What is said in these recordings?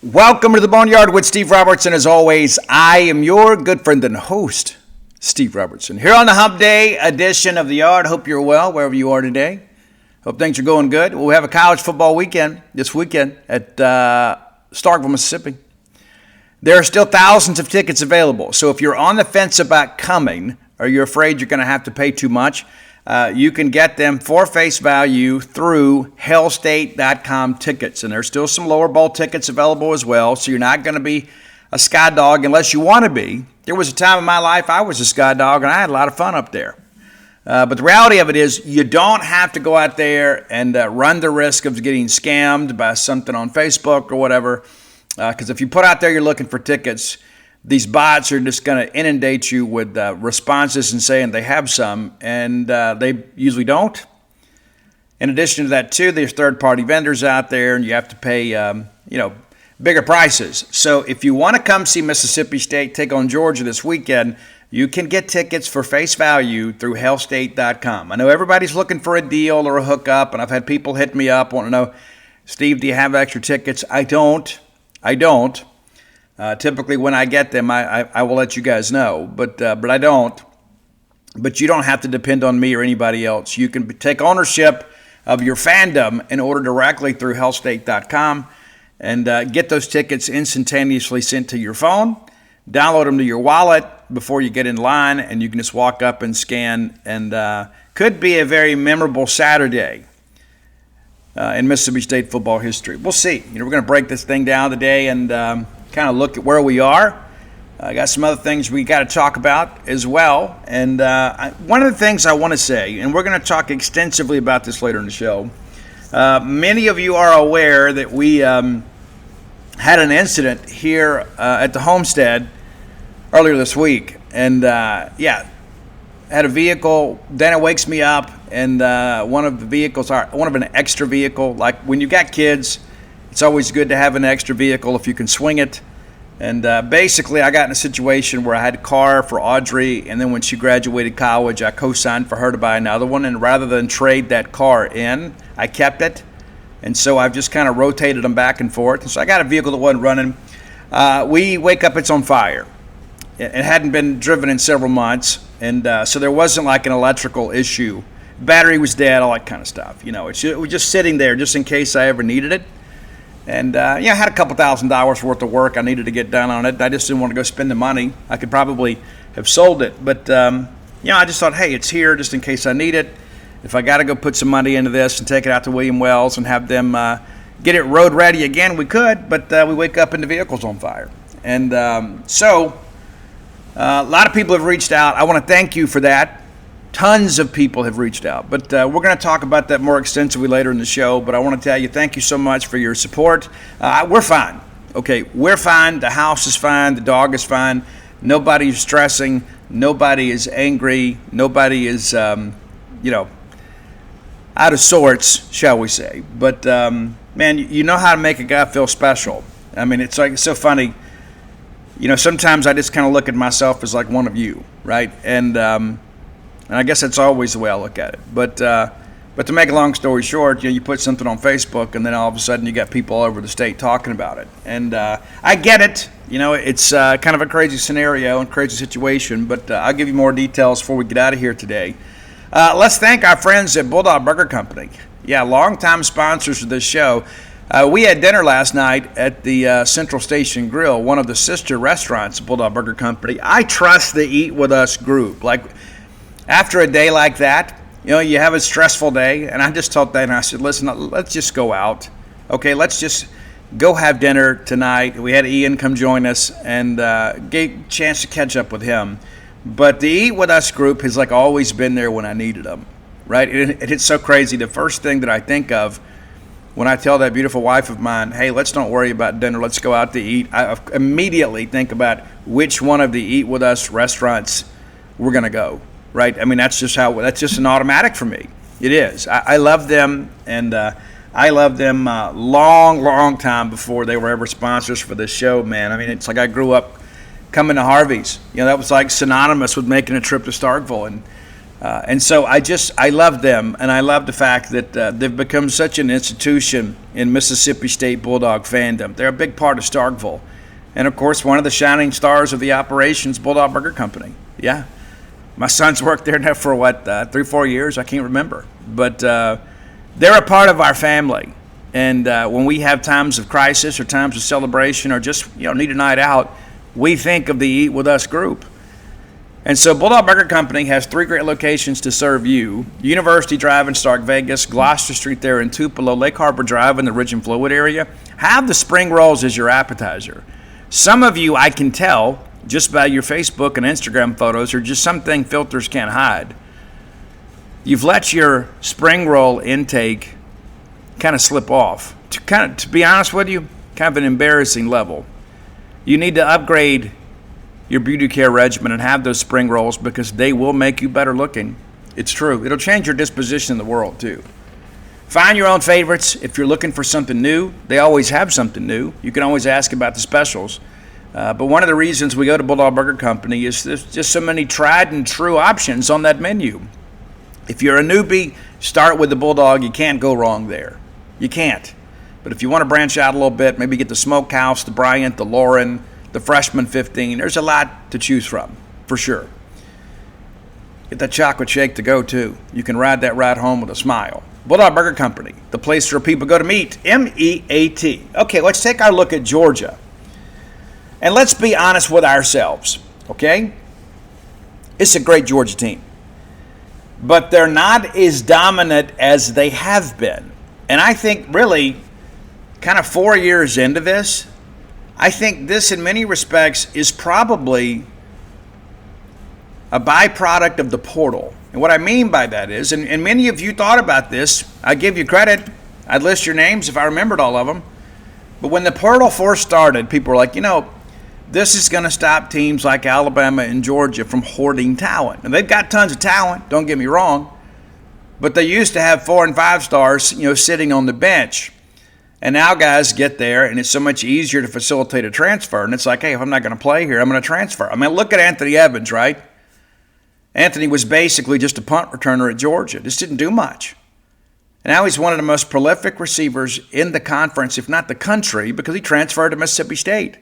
Welcome to the Boneyard with Steve Robertson. As always, I am your good friend and host, Steve Robertson. Here on the Hump Day edition of the Yard. Hope you're well wherever you are today. Hope things are going good. We have a college football weekend this weekend at Starkville, Mississippi. There are still thousands of tickets available. So if you're on the fence about coming or you're afraid you're going to have to pay too much, you can get them for face value through hellstate.com tickets. And there's still some lower bowl tickets available as well. So you're not going to be a sky dog unless you want to be. There was a time in my life I was a sky dog and I had a lot of fun up there. But the reality of it is you don't have to go out there and run the risk of getting scammed by something on Facebook or whatever. Because if you put out there you're looking for tickets, these bots are just going to inundate you with responses and saying they have some, and they usually don't. In addition to that, too, there's third-party vendors out there, and you have to pay, bigger prices. So if you want to come see Mississippi State take on Georgia this weekend, you can get tickets for face value through hellstate.com. I know everybody's looking for a deal or a hookup, and I've had people hit me up, want to know, Steve, do you have extra tickets? I don't. Typically, when I get them, I will let you guys know, but I don't. But you don't have to depend on me or anybody else. You can take ownership of your fandom and order directly through hellstate.com and get those tickets instantaneously sent to your phone. Download them to your wallet before you get in line, and you can just walk up and scan. And could be a very memorable Saturday in Mississippi State football history. We'll see. We're going to break this thing down today and kind of look at where we are. I got some other things we got to talk about as well. And one of the things I want to say, and we're going to talk extensively about this later in the show, many of you are aware that we had an incident here at the homestead earlier this week. And had a vehicle, then it wakes me up, and one of an extra vehicle, like when you got kids, it's always good to have an extra vehicle if you can swing it. And basically, I got in a situation where I had a car for Audrey, and then when she graduated college, I co-signed for her to buy another one. And rather than trade that car in, I kept it. And so I've just kind of rotated them back and forth. And so I got a vehicle that wasn't running. We wake up, it's on fire. It hadn't been driven in several months, and so there wasn't like an electrical issue. Battery was dead, all that kind of stuff. It was just sitting there just in case I ever needed it. And, I had a couple $1,000s worth of work I needed to get done on it. I just didn't want to go spend the money. I could probably have sold it. But, I just thought, hey, it's here just in case I need it. If I got to go put some money into this and take it out to William Wells and have them get it road ready again, we could. But we wake up and the vehicle's on fire. And a lot of people have reached out. I want to thank you for that. Tons of people have reached out, but we're going to talk about that more extensively later in the show. But I want to tell you, thank you so much for your support. We're fine. Okay, we're fine. The house is fine. The dog is fine. Nobody is stressing. Nobody is angry. Nobody is, out of sorts, shall we say. But, man, you know how to make a guy feel special. I mean, it's so funny. Sometimes I just kind of look at myself as like one of you, right? And I guess that's always the way I look at it. But to make a long story short, you put something on Facebook, and then all of a sudden you got people all over the state talking about it. And I get it. It's kind of a crazy scenario and crazy situation, but I'll give you more details before we get out of here today. Let's thank our friends at Bulldog Burger Company. Yeah, longtime sponsors of this show. We had dinner last night at the Central Station Grill, one of the sister restaurants of Bulldog Burger Company. I trust the Eat With Us group. Like, after a day like that, you have a stressful day, and I just told them, I said, listen, let's just go out. Okay, let's just go have dinner tonight. We had Ian come join us and gave a chance to catch up with him. But the Eat With Us group has like always been there when I needed them, right? It's so crazy. The first thing that I think of when I tell that beautiful wife of mine, hey, let's don't worry about dinner, let's go out to eat, I immediately think about which one of the Eat With Us restaurants we're going to go. Right? I mean, that's just an automatic for me. It is. I love them, and I loved them long time before they were ever sponsors for this show, man. I mean, it's like I grew up coming to Harvey's. That was like synonymous with making a trip to Starkville. And And so I love them, and I love the fact that they've become such an institution in Mississippi State Bulldog fandom. They're a big part of Starkville. And, of course, one of the shining stars of the operations, Bulldog Burger Company. Yeah. My son's worked there now for, 3-4 years? I can't remember. But they're a part of our family. And when we have times of crisis or times of celebration or just, need a night out, we think of the Eat With Us group. And so Bulldog Burger Company has 3 great locations to serve you. University Drive in Stark Vegas, Gloucester Street there in Tupelo, Lake Harbor Drive in the Ridge and Flowood area. Have the spring rolls as your appetizer. Some of you, I can tell, just by your Facebook and Instagram photos, or just something filters can't hide. You've let your spring roll intake kind of slip off. To be honest with you, kind of an embarrassing level. You need to upgrade your beauty care regimen and have those spring rolls because they will make you better looking. It's true. It'll change your disposition in the world too. Find your own favorites. If you're looking for something new, they always have something new. You can always ask about the specials. But one of the reasons we go to Bulldog Burger Company is there's just so many tried and true options on that menu. If you're a newbie, start with the Bulldog. You can't go wrong there. You can't. But if you want to branch out a little bit, maybe get the Smokehouse, the Bryant, the Lauren, the Freshman 15. There's a lot to choose from, for sure. Get that chocolate shake to go, too. You can ride that ride home with a smile. Bulldog Burger Company, the place where people go to meet. M-E-A-T. Okay, let's take our look at Georgia. And let's be honest with ourselves, okay? It's a great Georgia team. But they're not as dominant as they have been. And I think really, kind of 4 years into this, I think this in many respects is probably a byproduct of the portal. And what I mean by that is, and many of you thought about this, I give you credit, I'd list your names if I remembered all of them, but when the portal first started, people were like, this is going to stop teams like Alabama and Georgia from hoarding talent. And they've got tons of talent, don't get me wrong, but they used to have 4 and 5 stars, sitting on the bench. And now guys get there, and it's so much easier to facilitate a transfer. And it's like, hey, if I'm not going to play here, I'm going to transfer. I mean, look at Anthony Evans, right? Anthony was basically just a punt returner at Georgia. Just didn't do much. And now he's one of the most prolific receivers in the conference, if not the country, because he transferred to Mississippi State.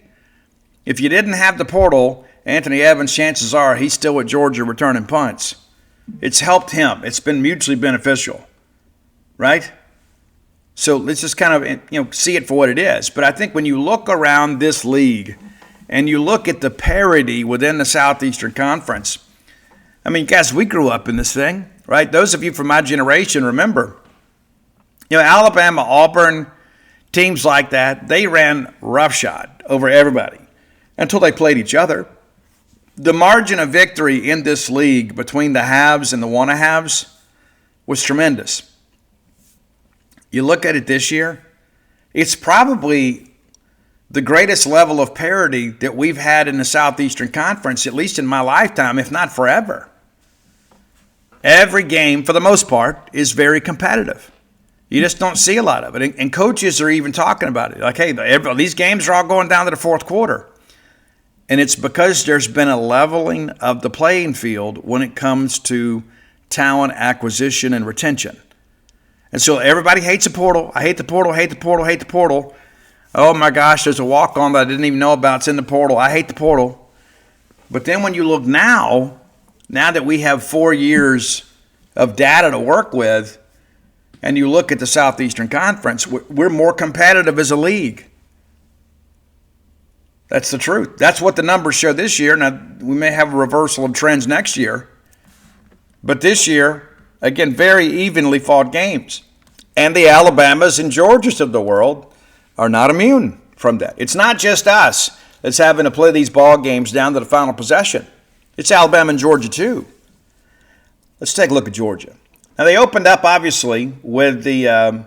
If you didn't have the portal, Anthony Evans, chances are he's still at Georgia returning punts. It's helped him. It's been mutually beneficial, right? So let's just kind of see it for what it is. But I think when you look around this league and you look at the parity within the Southeastern Conference, I mean, guys, we grew up in this thing, right? Those of you from my generation remember, Alabama, Auburn, teams like that, they ran roughshod over everybody until they played each other. The margin of victory in this league between the haves and the want-to-haves was tremendous. You look at it this year, it's probably the greatest level of parity that we've had in the Southeastern Conference, at least in my lifetime, if not forever. Every game, for the most part, is very competitive. You just don't see a lot of it. And coaches are even talking about it. Like, hey, these games are all going down to the fourth quarter. And it's because there's been a leveling of the playing field when it comes to talent acquisition and retention. And so everybody hates the portal. I hate the portal, hate the portal, hate the portal. Oh my gosh, there's a walk-on that I didn't even know about. It's in the portal. I hate the portal. But then when you look now that we have 4 years of data to work with, and you look at the Southeastern Conference, we're more competitive as a league. That's the truth. That's what the numbers show this year. Now, we may have a reversal of trends next year. But this year, again, very evenly fought games. And the Alabamas and Georgias of the world are not immune from that. It's not just us that's having to play these ball games down to the final possession. It's Alabama and Georgia too. Let's take a look at Georgia. Now, they opened up, obviously, with the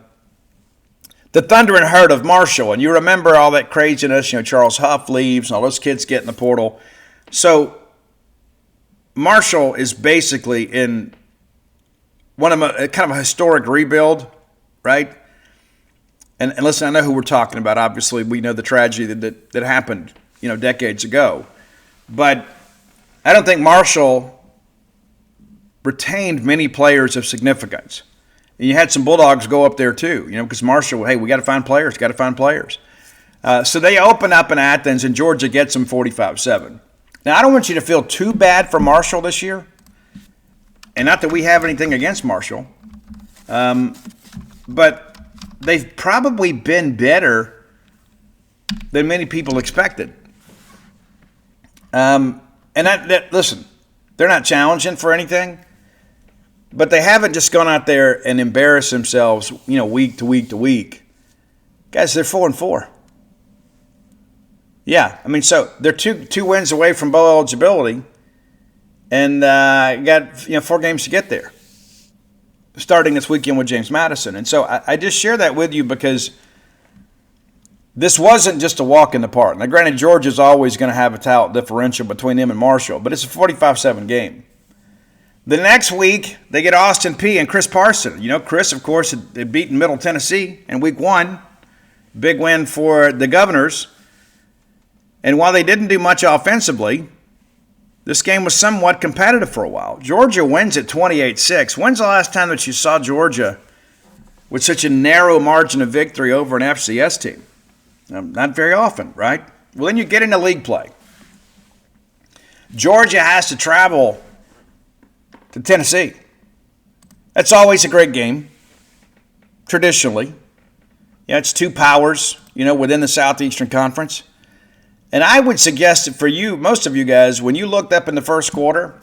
thunder and hurt of Marshall. And you remember all that craziness, Charles Huff leaves and all those kids get in the portal. So Marshall is basically in one of kind of a historic rebuild, right? And listen, I know who we're talking about. Obviously, we know the tragedy that happened, decades ago. But I don't think Marshall retained many players of significance. And you had some Bulldogs go up there too, because Marshall, hey, we got to find players. So they open up in Athens, and Georgia gets them 45-7. Now, I don't want you to feel too bad for Marshall this year, and not that we have anything against Marshall, but they've probably been better than many people expected. Listen, they're not challenging for anything, but they haven't just gone out there and embarrassed themselves, week to week to week. Guys, they're 4-4. Yeah, so they're two wins away from bowl eligibility, and got 4 games to get there, starting this weekend with James Madison. And so I just share that with you because this wasn't just a walk in the park. Now, granted, Georgia's always going to have a talent differential between them and Marshall, but it's a 45-7 game. The next week, they get Austin Peay and Chris Parson. Chris, of course, had beaten Middle Tennessee in week 1. Big win for the Governors. And while they didn't do much offensively, this game was somewhat competitive for a while. Georgia wins at 28-6. When's the last time that you saw Georgia with such a narrow margin of victory over an FCS team? Not very often, right? Well, then you get into league play. Georgia has to travel to Tennessee. That's always a great game, traditionally. It's 2 powers, within the Southeastern Conference. And I would suggest that for you, most of you guys, when you looked up in the first quarter,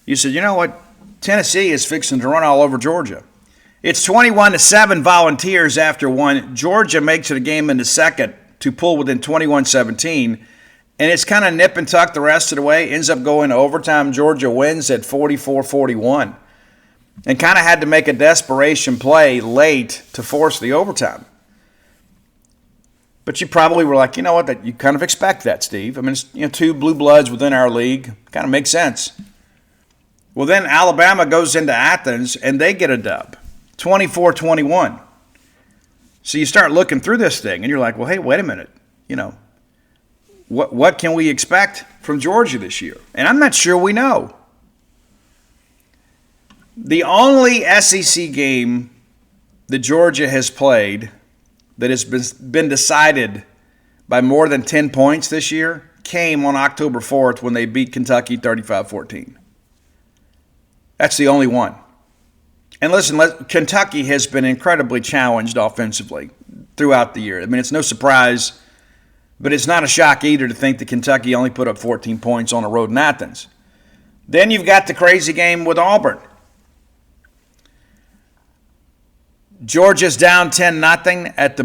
you said, you know what? Tennessee is fixing to run all over Georgia. It's 21-7 Volunteers after 1. Georgia makes it a game in the second to pull within 21-17. And it's kind of nip and tuck the rest of the way. Ends up going to overtime. Georgia wins at 44-41. And kind of had to make a desperation play late to force the overtime. But you probably were like, you know what, that you kind of expect that, Steve. It's 2 blue bloods within our league. Kind of makes sense. Well, then Alabama goes into Athens, and they get a dub, 24-21. So you start looking through this thing, and you're like, well, hey, wait a minute. What can we expect from Georgia this year? And I'm not sure we know. The only SEC game that Georgia has played that has been decided by more than 10 points this year came on October 4th when they beat Kentucky 35-14. That's the only one. And listen, Kentucky has been incredibly challenged offensively throughout the year. It's no surprise, but it's not a shock either to think that Kentucky only put up 14 points on the road in Athens. Then you've got the crazy game with Auburn. Georgia's down 10-0 at the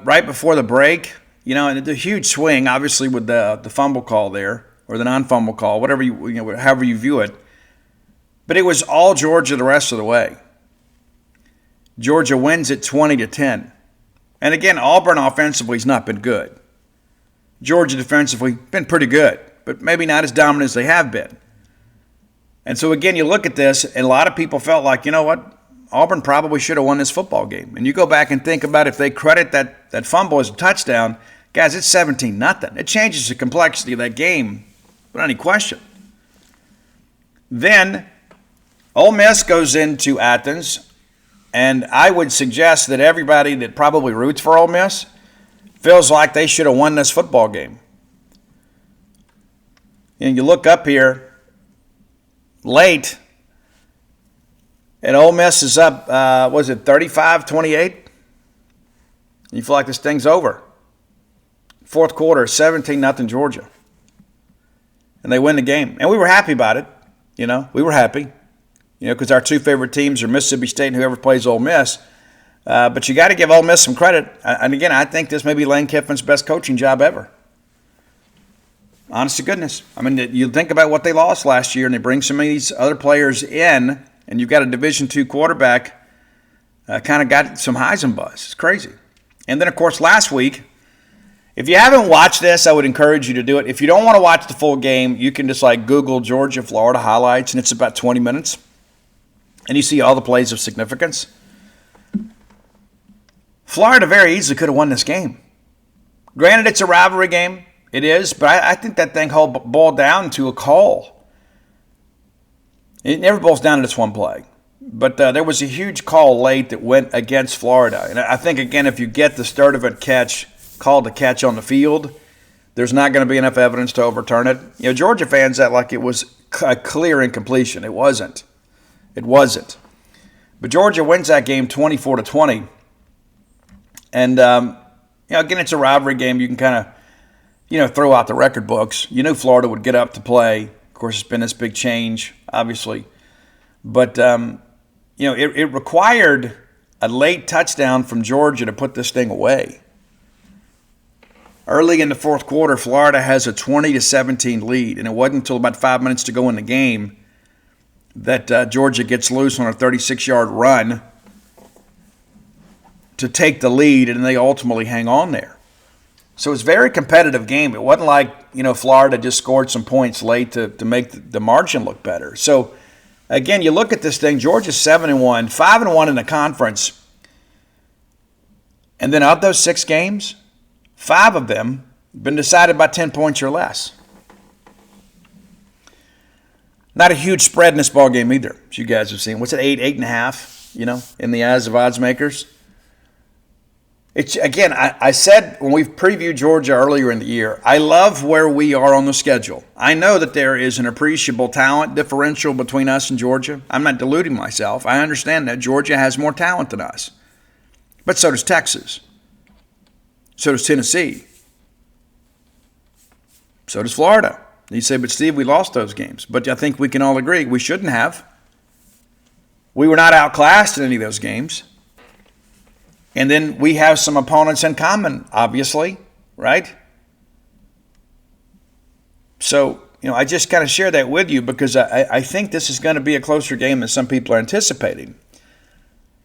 right before the break. And the huge swing, obviously, with the fumble call there, or the non-fumble call, whatever however you view it. But it was all Georgia the rest of the way. Georgia wins at 20-10. And again, Auburn offensively has not been good. Georgia defensively been pretty good, but maybe not as dominant as they have been. And so again, you look at this, and a lot of people felt like, you know what? Auburn probably should have won this football game. And you go back and think about if they credit that fumble as a touchdown, guys, it's 17-0. It changes the complexity of that game without any question. Then Ole Miss goes into Athens, and I would suggest that everybody that probably roots for Ole Miss feels like they should have won this football game. And you look up here late, and Ole Miss is up, 35-28? You feel like this thing's over. Fourth quarter, 17-0 Georgia. And they win the game. And we were happy about it. We were happy. Because our 2 favorite teams are Mississippi State and whoever plays Ole Miss. But you got to give Ole Miss some credit. And again, I think this may be Lane Kiffin's best coaching job ever. Honest to goodness. You think about what they lost last year, and they bring some of these other players in, and you've got a Division II quarterback kind of got some highs and buzz. It's crazy. And then, of course, last week, if you haven't watched this, I would encourage you to do it. If you don't want to watch the full game, you can just Google Georgia-Florida highlights, and it's about 20 minutes. And you see all the plays of significance. Florida very easily could have won this game. Granted, it's a rivalry game. It is, but I think that thing boiled down to a call. It never boils down to this one play. But there was a huge call late that went against Florida. And I think, again, if you get the Sturdivant catch called a catch on the field, there's not going to be enough evidence to overturn it. Georgia fans act like it was a clear incompletion. It wasn't. It wasn't. But Georgia wins that game 24-20. And, again, it's a rivalry game. You can kind of, throw out the record books. You knew Florida would get up to play. Of course, it's been this big change, obviously. But, it required a late touchdown from Georgia to put this thing away. Early in the fourth quarter, Florida has a 20-17 lead, and it wasn't until about 5 minutes to go in the game that Georgia gets loose on a 36-yard run to take the lead, and they ultimately hang on there. So it's a very competitive game. It wasn't like, Florida just scored some points late to make the margin look better. So, again, you look at this thing, Georgia's 7-1, 5-1 in the conference, and then of those 6 games, 5 of them have been decided by 10 points or less. Not a huge spread in this ball game either, as you guys have seen. What's it, 8.5, in the eyes of odds makers? It's, again, I said when we previewed Georgia earlier in the year, I love where we are on the schedule. I know that there is an appreciable talent differential between us and Georgia. I'm not deluding myself. I understand that Georgia has more talent than us. But so does Texas. So does Tennessee. So does Florida. You say, but Steve, we lost those games. But I think we can all agree we shouldn't have. We were not outclassed in any of those games. And then we have some opponents in common, obviously, right? So, I just kind of share that with you because I think this is going to be a closer game than some people are anticipating.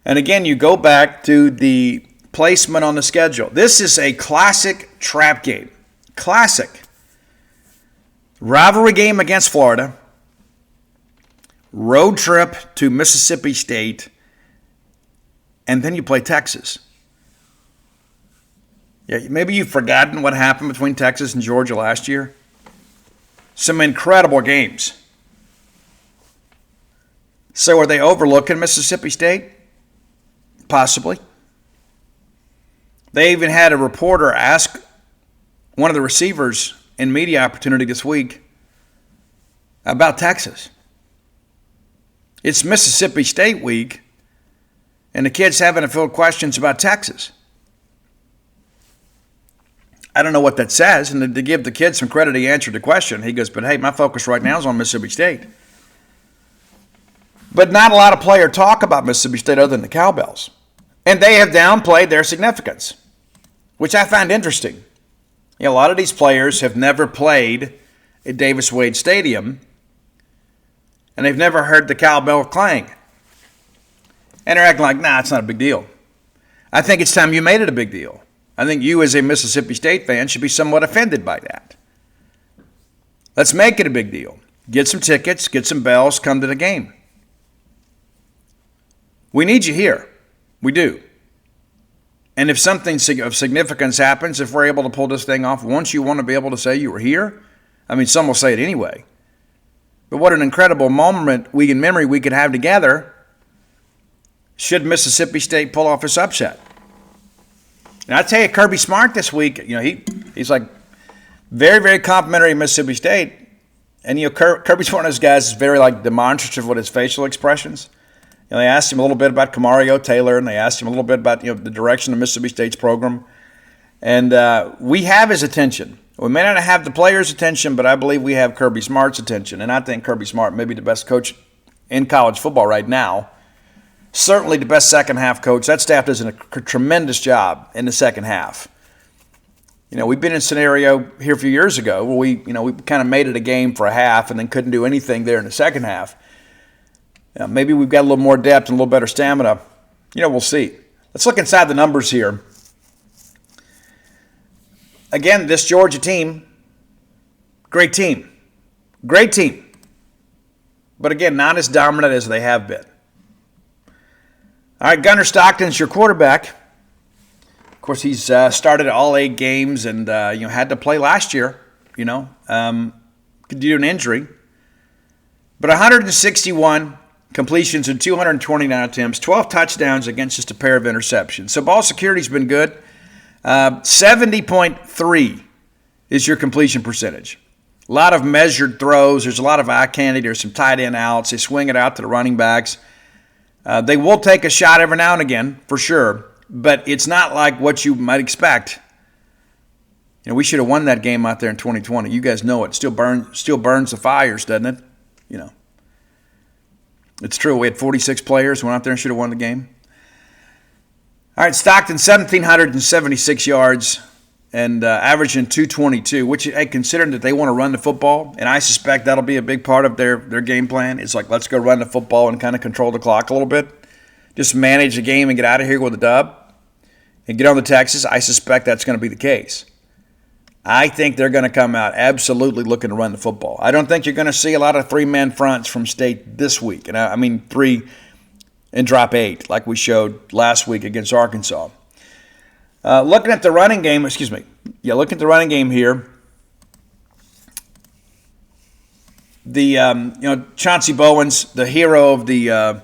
And again, you go back to the placement on the schedule. This is a classic trap game. Classic. Rivalry game against Florida. Road trip to Mississippi State. And then you play Texas. Yeah, maybe you've forgotten what happened between Texas and Georgia last year. Some incredible games. So are they overlooking Mississippi State? Possibly. They even had a reporter ask one of the receivers in media opportunity this week about Texas. It's Mississippi State week, and the kid's having to field questions about Texas. I don't know what that says, and to give the kid some credit, he answered the question. He goes, but hey, my focus right now is on Mississippi State. But not a lot of players talk about Mississippi State other than the Cowbells. And they have downplayed their significance, which I find interesting. A lot of these players have never played at Davis Wade Stadium, and they've never heard the cowbell clang. And they're acting like, nah, it's not a big deal. I think it's time you made it a big deal. I think you as a Mississippi State fan should be somewhat offended by that. Let's make it a big deal. Get some tickets, get some bells, come to the game. We need you here. We do. And if something of significance happens, if we're able to pull this thing off, once you want to be able to say you were here, some will say it anyway. But what an incredible moment in memory we could have together should Mississippi State pull off this upset. And I tell you, Kirby Smart this week, he's like very, very complimentary of Mississippi State. And, Kirby's one of those guys that's very, demonstrative with his facial expressions. They asked him a little bit about Camario Taylor, and they asked him a little bit about, the direction of Mississippi State's program. And we have his attention. We may not have the players' attention, but I believe we have Kirby Smart's attention. And I think Kirby Smart may be the best coach in college football right now. Certainly the best second-half coach. That staff does a tremendous job in the second half. We've been in a scenario here a few years ago where we kind of made it a game for a half and then couldn't do anything there in the second half. Maybe we've got a little more depth and a little better stamina. We'll see. Let's look inside the numbers here. Again, this Georgia team, great team. Great team. But again, not as dominant as they have been. All right, Gunnar Stockton's your quarterback. Of course, he's started all 8 games and had to play last year. Due to an injury. But 161 completions and 229 attempts, 12 touchdowns against just a pair of interceptions. So ball security's been good. 70.3 is your completion percentage. A lot of measured throws. There's a lot of eye candy. There's some tight end outs. They swing it out to the running backs. They will take a shot every now and again, for sure, but it's not like what you might expect. You know, we should have won that game out there in 2020. You guys know it. Still burns the fires, doesn't it? You know. It's true. We had 46 players went out there and should have won the game. All right, Stockton, 1,776 yards and averaging 222, which, hey, considering that they want to run the football, and I suspect that'll be a big part of their game plan. It's like, let's go run the football and kind of control the clock a little bit. Just manage the game and get out of here with a dub and get on to Texas. I suspect that's going to be the case. I think they're going to come out absolutely looking to run the football. I don't think you're going to see a lot of three-man fronts from State this week. And I mean 3 and drop 8 like we showed last week against Arkansas. Looking at the running game, looking at the running game here, the Chauncey Bowens, the hero of the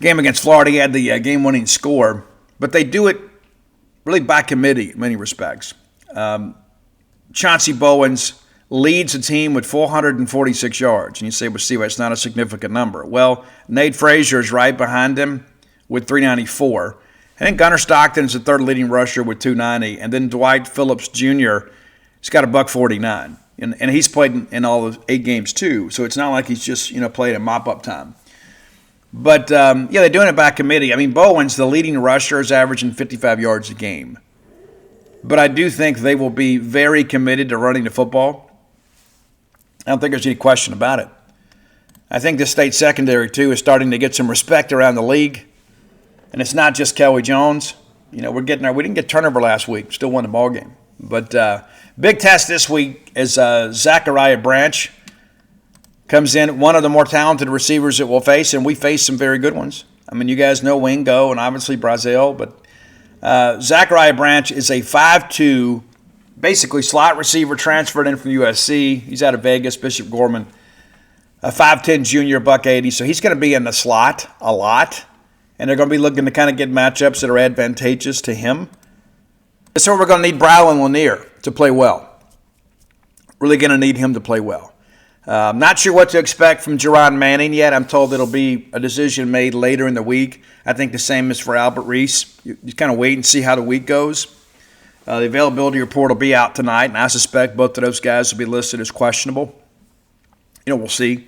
game against Florida, he had the game-winning score, but they do it really by committee in many respects. Chauncey Bowens leads the team with 446 yards. And you say, well, Steve, that's not a significant number. Well, Nate Frazier is right behind him with 394. And then Gunnar Stockton is the third leading rusher with 290. And then Dwight Phillips Jr. has got a $149. And he's played in all the 8 games too. So it's not like he's just, playing in mop-up time. But, they're doing it by committee. I mean, Bowens, the leading rusher, is averaging 55 yards a game. But I do think they will be very committed to running the football. I don't think there's any question about it. I think the State secondary, too, is starting to get some respect around the league. And it's not just Kelly Jones. We didn't get turnover last week. Still won the ball game. But big test this week is Zachariah Branch comes in, one of the more talented receivers that we'll face, and we face some very good ones. I mean, you guys know Wingo and obviously Brazil, but Zachariah Branch is a 5'2", basically slot receiver transferred in from USC. He's out of Vegas, Bishop Gorman. A 5'10 junior, $180. So he's going to be in the slot a lot. And they're going to be looking to kind of get matchups that are advantageous to him. So we're going to need Brylin Lanier to play well. Really going to need him to play well. Not sure what to expect from Jerron Manning yet. I'm told it'll be a decision made later in the week. I think the same is for Albert Reese. You kind of wait and see how the week goes. The availability report will be out tonight, and I suspect both of those guys will be listed as questionable. We'll see.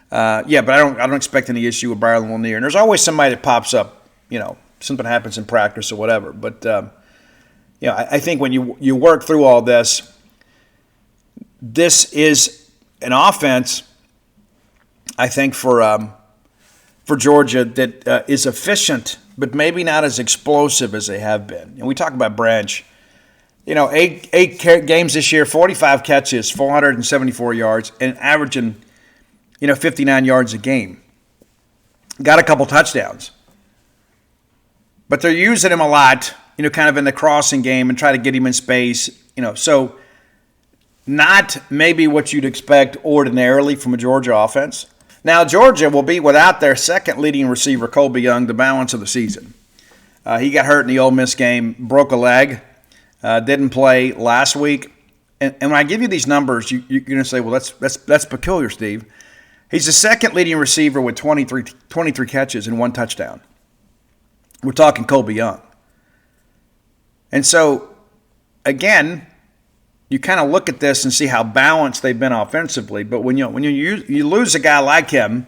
But I don't expect any issue with Brylin Lanier. And there's always somebody that pops up, something happens in practice or whatever. But, I think when you work through all this, this is an offense, I think, for Georgia that is efficient, but maybe not as explosive as they have been. And we talk about Branch. 8 games this year, 45 catches, 474 yards, and averaging, 59 yards a game. Got a couple touchdowns. But they're using him a lot, kind of in the crossing game and try to get him in space, so not maybe what you'd expect ordinarily from a Georgia offense. Now, Georgia will be without their second leading receiver, Colby Young, the balance of the season. He got hurt in the Ole Miss game, broke a leg, didn't play last week. And when I give you these numbers, you're going to say, well, that's peculiar, Steve. He's the second leading receiver with 23 catches and 1 touchdown. We're talking Colby Young. And so, again, you kind of look at this and see how balanced they've been offensively. But when you lose a guy like him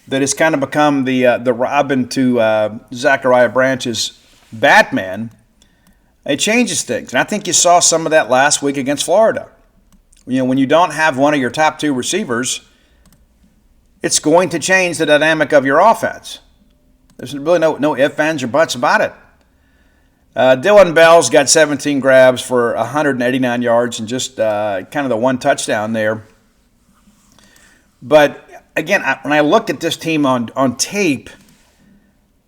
that has kind of become the Robin to Zachariah Branch's Batman, it changes things. And I think you saw some of that last week against Florida. When you don't have one of your top 2 receivers, it's going to change the dynamic of your offense. There's really no ifs, ands, or buts about it. Dylan Bell's got 17 grabs for 189 yards and just kind of the 1 touchdown there. But, again, when I look at this team on tape,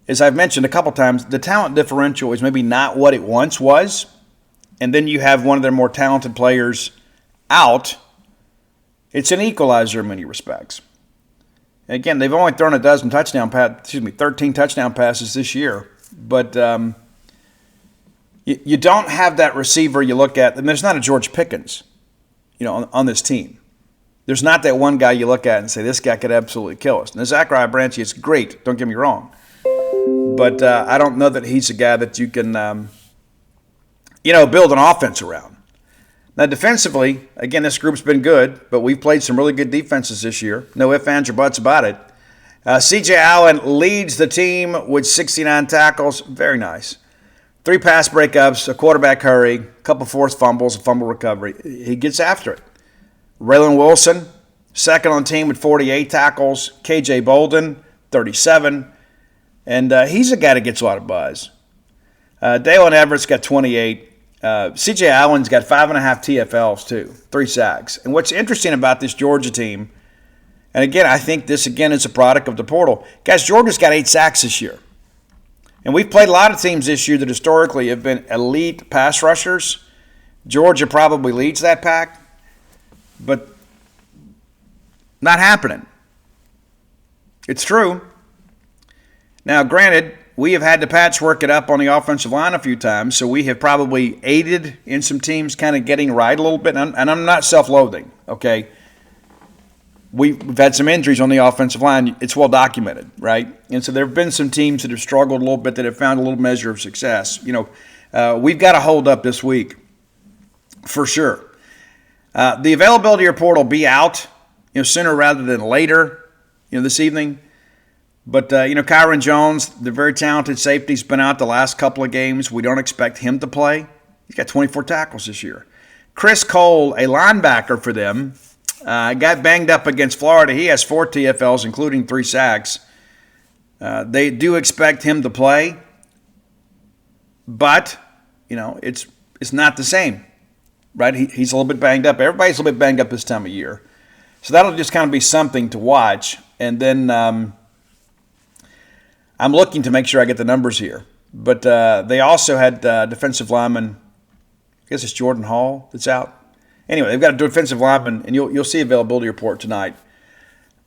as I've mentioned a couple times, the talent differential is maybe not what it once was. And then you have one of their more talented players out. It's an equalizer in many respects. Again, they've only thrown 13 touchdown passes this year. But you don't have that receiver you look at, and there's not a George Pickens, on this team. There's not that one guy you look at and say, this guy could absolutely kill us. Now, Zachariah Branchie is great, don't get me wrong. But I don't know that he's a guy that you can, build an offense around. Now, defensively, again, this group's been good, but we've played some really good defenses this year. No ifs, ands, or buts about it. C.J. Allen leads the team with 69 tackles. Very nice. 3 pass breakups, a quarterback hurry, a couple forced fumbles, a fumble recovery. He gets after it. Raylan Wilson, second on the team with 48 tackles. K.J. Bolden, 37. And he's a guy that gets a lot of buzz. Dalen Everett's got 28. C.J. Allen's got 5.5 TFLs, too. 3 sacks. And what's interesting about this Georgia team, and again, I think this, again, is a product of the portal. Guys, Georgia's got 8 sacks this year. And we've played a lot of teams this year that historically have been elite pass rushers. Georgia probably leads that pack, but not happening. It's true. Now, granted, we have had to patchwork it up on the offensive line a few times, so we have probably aided in some teams kind of getting right a little bit, and I'm not self-loathing, okay? We've had some injuries on the offensive line. It's well documented, right? And so there have been some teams that have struggled a little bit that have found a little measure of success. We've got to hold up this week for sure. The availability report will be out, sooner rather than later, this evening. But, Kyron Jones, the very talented safety, has been out the last couple of games. We don't expect him to play. He's got 24 tackles this year. Chris Cole, a linebacker for them, got banged up against Florida. He has 4 TFLs, including 3 sacks. They do expect him to play, but, it's not the same, right? He's a little bit banged up. Everybody's a little bit banged up this time of year. So that'll just kind of be something to watch. And then I'm looking to make sure I get the numbers here. But they also had defensive lineman, I guess it's Jordan Hall that's out. Anyway, they've got a defensive lineman, and you'll see availability report tonight.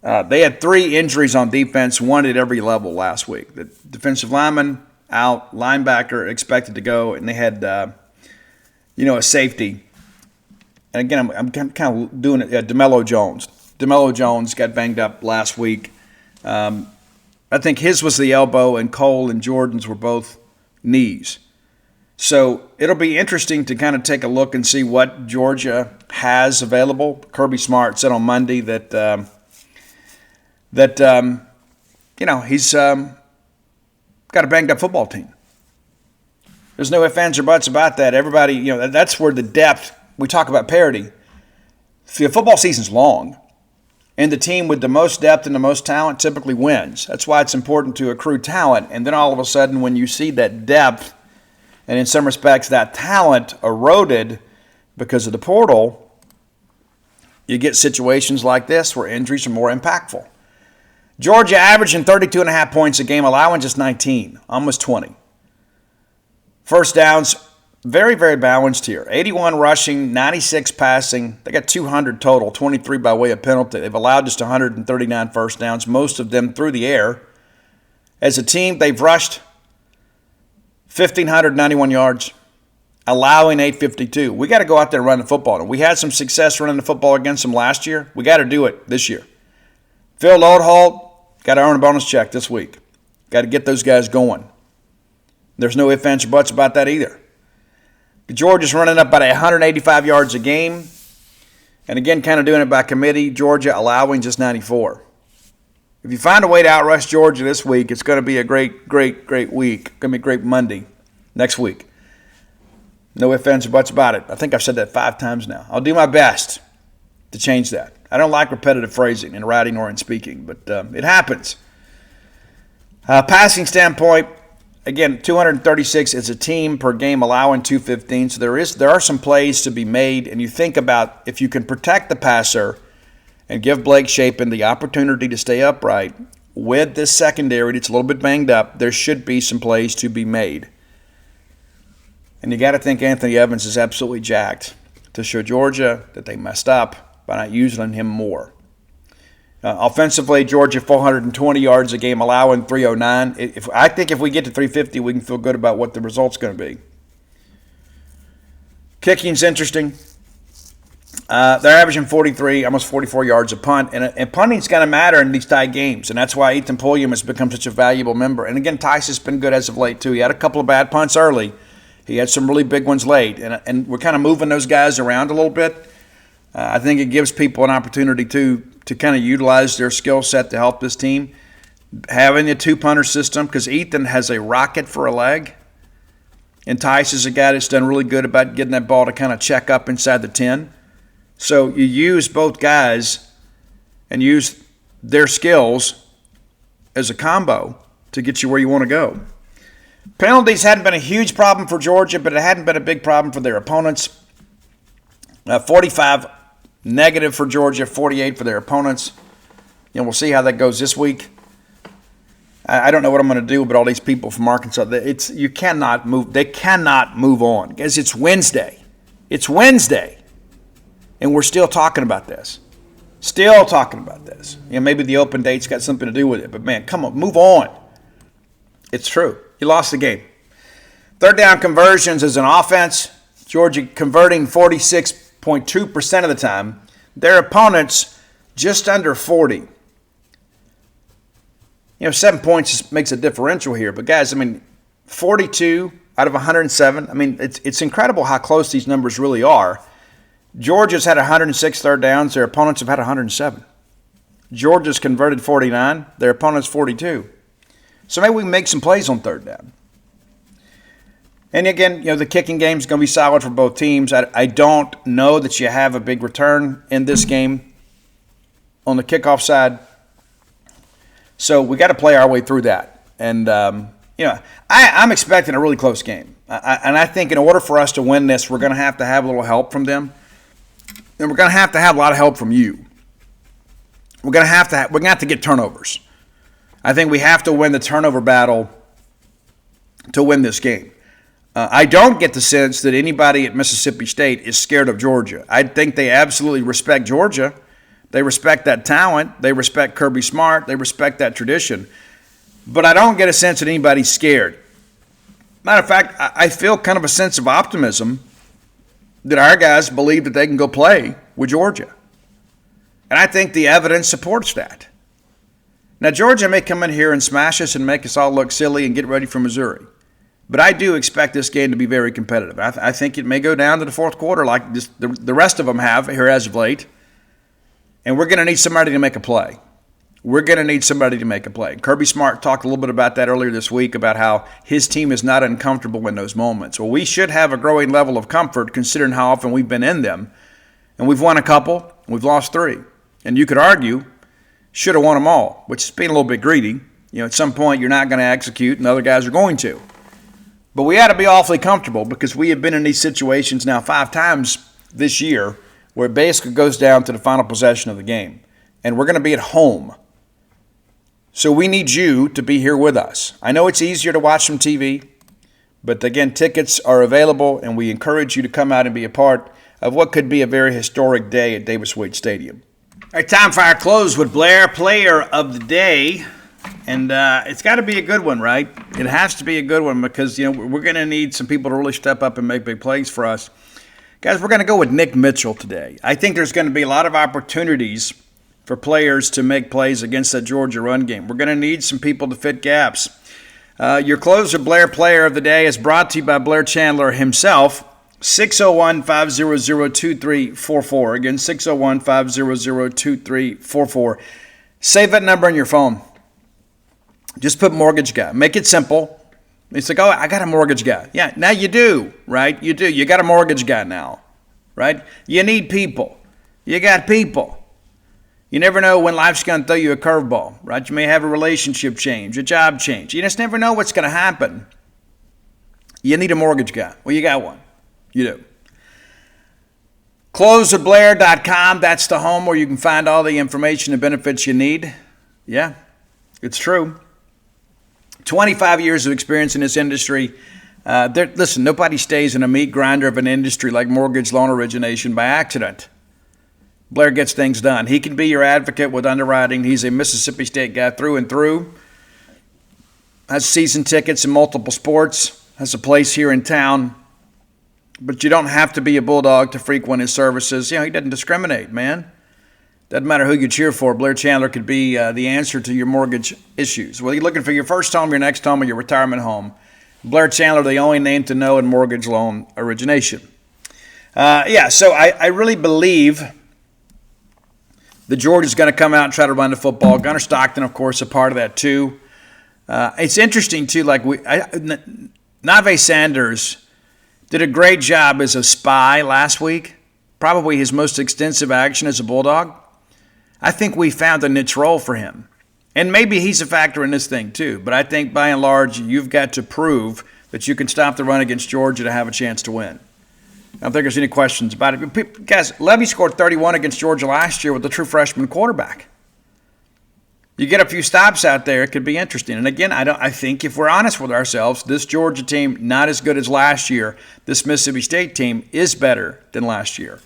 They had 3 injuries on defense, 1 at every level last week. The defensive lineman out, linebacker expected to go, and they had, a safety. And again, I'm kind of doing it. DeMello Jones. DeMello Jones got banged up last week. I think his was the elbow, and Cole and Jordan's were both knees. So it'll be interesting to kind of take a look and see what Georgia has available. Kirby Smart said on Monday that he's got a banged up football team. There's no ifs, ands, or buts about that. Everybody, that's where the depth. We talk about parity. See, the football season's long, and the team with the most depth and the most talent typically wins. That's why it's important to accrue talent. And then all of a sudden, when you see that depth, and in some respects that talent eroded because of the portal, you get situations like this where injuries are more impactful. Georgia averaging 32.5 points a game, allowing just 19, almost 20. First downs, very, very balanced here. 81 rushing, 96 passing. They got 200 total, 23 by way of penalty. They've allowed just 139 first downs, most of them through the air. As a team, they've rushed 1,591 yards, allowing 852. We got to go out there and run the football. And we had some success running the football against them last year. We got to do it this year. Phil Loadholt, got to earn a bonus check this week. Got to get those guys going. There's no ifs, ands, or buts about that either. Georgia's running up about 185 yards a game. And again, kind of doing it by committee. Georgia allowing just 94. If you find a way to outrush Georgia this week, it's going to be a great, great, great week. It's going to be a great Monday next week. No ifs, ands, or buts about it. I think I've said that 5 times now. I'll do my best to change that. I don't like repetitive phrasing in writing or in speaking, but it happens. Passing standpoint, again, 236 as a team per game, allowing 215. So there are some plays to be made, and you think about if you can protect the passer and give Blake Shapen the opportunity to stay upright with this secondary that's a little bit banged up, there should be some plays to be made. And you got to think Anthony Evans is absolutely jacked to show Georgia that they messed up by not using him more. Offensively, Georgia 420 yards a game, allowing 309. I think if we get to 350, we can feel good about what the result's going to be. Kicking's interesting. They're averaging 43, almost 44 yards a punt. And punting's going to matter in these tight games. And that's why Ethan Pulliam has become such a valuable member. And again, Tice has been good as of late, too. He had a couple of bad punts early. He had some really big ones late. And we're kind of moving those guys around a little bit. I think it gives people an opportunity, to kind of utilize their skill set to help this team. Having a two-punter system, because Ethan has a rocket for a leg. And Tice is a guy that's done really good about getting that ball to kind of check up inside the 10. So you use both guys and use their skills as a combo to get you where you want to go. Penalties hadn't been a huge problem for Georgia, but it hadn't been a big problem for their opponents. 45 negative for Georgia, 48 for their opponents. We'll see how that goes this week. I don't know what I'm going to do about all these people from Arkansas. You cannot move. They cannot move on, because it's Wednesday. It's Wednesday. And we're still talking about this. Still talking about this. Maybe the open date's got something to do with it. But, man, come on, move on. It's true. You lost the game. Third down conversions as an offense. Georgia converting 46.2% of the time. Their opponents just under 40. 7 points makes a differential here. But, guys, 42 out of 107. It's incredible how close these numbers really are. Georgia's had 106 third downs. Their opponents have had 107. Georgia's converted 49. Their opponents 42. So maybe we can make some plays on third down. And again, the kicking game is going to be solid for both teams. I don't know that you have a big return in this game on the kickoff side. So we got to play our way through that. And, I'm expecting a really close game. And I think in order for us to win this, we're going to have a little help from them. And we're going to have a lot of help from you. We're going to have to get turnovers. I think we have to win the turnover battle to win this game. I don't get the sense that anybody at Mississippi State is scared of Georgia. I think they absolutely respect Georgia. They respect that talent. They respect Kirby Smart. They respect that tradition. But I don't get a sense that anybody's scared. Matter of fact, I feel kind of a sense of optimism that our guys believe that they can go play with Georgia. And I think the evidence supports that. Now, Georgia may come in here and smash us and make us all look silly and get ready for Missouri. But I do expect this game to be very competitive. I think it may go down to the fourth quarter like the rest of them have here as of late. And we're going to need somebody to make a play. Kirby Smart talked a little bit about that earlier this week, about how his team is not uncomfortable in those moments. Well, we should have a growing level of comfort considering how often we've been in them. And we've won a couple, we've lost 3. And you could argue, should have won them all, which is being a little bit greedy. At some point you're not going to execute and other guys are going to. But we ought to be awfully comfortable, because we have been in these situations now 5 times this year where it basically goes down to the final possession of the game. And we're going to be at home. So we need you to be here with us. I know it's easier to watch some TV, but again, tickets are available, and we encourage you to come out and be a part of what could be a very historic day at Davis-Wade Stadium. All right, time for our close with Blair, player of the day. And it's got to be a good one, right? It has to be a good one, because, we're going to need some people to really step up and make big plays for us. Guys, we're going to go with Nick Mitchell today. I think there's going to be a lot of opportunities for players to make plays against that Georgia run game. We're going to need some people to fit gaps. Your closer, Blair, player of the day, is brought to you by Blair Chandler himself. 601-500-2344. Again, 601-500-2344. Save that number on your phone. Just put mortgage guy. Make it simple. It's like, I got a mortgage guy. Yeah, now you do, right? You do. You got a mortgage guy now, right? You need people. You got people. You never know when life's going to throw you a curveball, right? You may have a relationship change, a job change. You just never know what's going to happen. You need a mortgage guy. Well, you got one. You do. CloseWithBlair.com. That's the home where you can find all the information and benefits you need. Yeah, it's true. 25 years of experience in this industry. Listen, nobody stays in a meat grinder of an industry like mortgage loan origination by accident. Blair gets things done. He can be your advocate with underwriting. He's a Mississippi State guy through and through. Has season tickets in multiple sports. Has a place here in town. But you don't have to be a Bulldog to frequent his services. He doesn't discriminate, man. Doesn't matter who you cheer for. Blair Chandler could be the answer to your mortgage issues. Whether you're looking for your first home, your next home, or your retirement home, Blair Chandler, the only name to know in mortgage loan origination. So I really believe that Georgia's going to come out and try to run the football. Gunnar Stockton, of course, a part of that too. It's interesting too. Nave Sanders did a great job as a spy last week. Probably his most extensive action as a Bulldog. I think we found a niche role for him. And maybe he's a factor in this thing too. But I think by and large, you've got to prove that you can stop the run against Georgia to have a chance to win. I don't think there's any questions about it. Guys, Levy scored 31 against Georgia last year with a true freshman quarterback. You get a few stops out there, it could be interesting. And again, I think if we're honest with ourselves, this Georgia team, not as good as last year. This Mississippi State team is better than last year.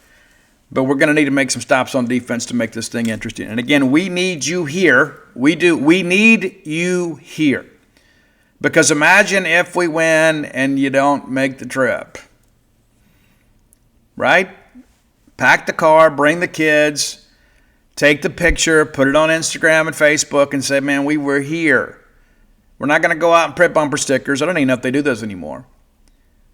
But we're going to need to make some stops on defense to make this thing interesting. And again, we need you here. We do. We need you here. Because imagine if we win and you don't make the trip. Right? Pack the car, bring the kids, take the picture, put it on Instagram and Facebook and say, man, we were here. We're not going to go out and print bumper stickers. I don't even know if they do those anymore.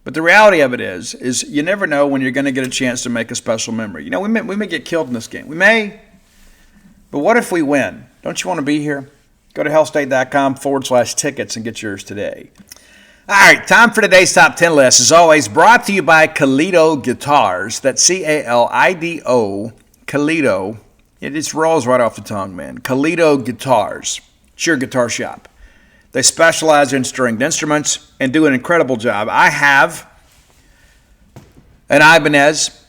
But the reality of it is you never know when you're going to get a chance to make a special memory. We may get killed in this game. We may. But what if we win? Don't you want to be here? Go to hellstate.com/tickets and get yours today. All right, time for today's top 10 list. As always, brought to you by Calido Guitars. That's Calido. Calido. It just rolls right off the tongue, man. Calido Guitars. It's your guitar shop. They specialize in stringed instruments and do an incredible job. I have an Ibanez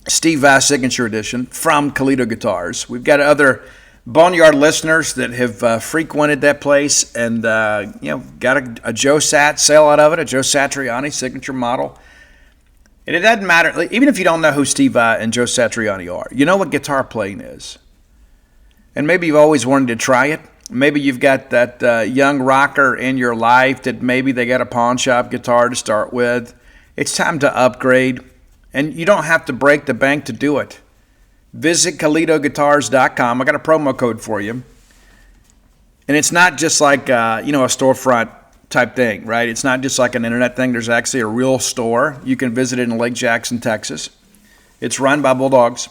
Steve Vass Signature Edition from Calido Guitars. We've got other Boneyard listeners that have frequented that place and got a Joe Sat sale out of it, a Joe Satriani signature model. And it doesn't matter, even if you don't know who Steve Vai and Joe Satriani are, you know what guitar playing is. And maybe you've always wanted to try it. Maybe you've got that young rocker in your life that maybe they got a pawn shop guitar to start with. It's time to upgrade, and you don't have to break the bank to do it. Visit CalidoGuitars.com. I got a promo code for you. And it's not just like, a storefront type thing, right? It's not just like an internet thing. There's actually a real store. You can visit it in Lake Jackson, Texas. It's run by Bulldogs.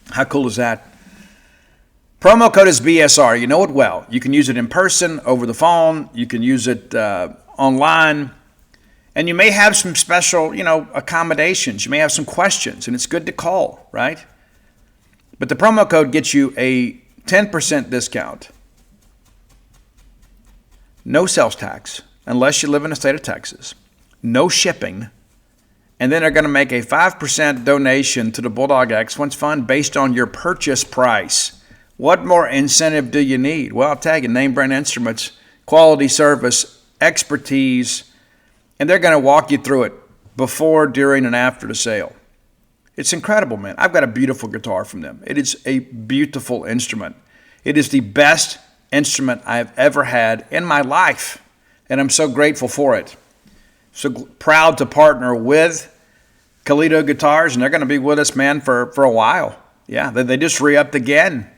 How cool is that? Promo code is BSR. You know it well. You can use it in person, over the phone. You can use it online. And you may have some special, accommodations. You may have some questions, and it's good to call, right? But the promo code gets you a 10% discount. No sales tax, unless you live in the state of Texas. No shipping. And then they're going to make a 5% donation to the Bulldog Excellence Fund based on your purchase price. What more incentive do you need? Well, I'll tell you, name brand instruments, quality service, expertise, and they're going to walk you through it before, during, and after the sale. It's incredible, man. I've got a beautiful guitar from them. It is a beautiful instrument. It is the best instrument I've ever had in my life, and I'm so grateful for it. So proud to partner with Calido Guitars, and they're going to be with us, man, for a while. Yeah, they just re-upped again.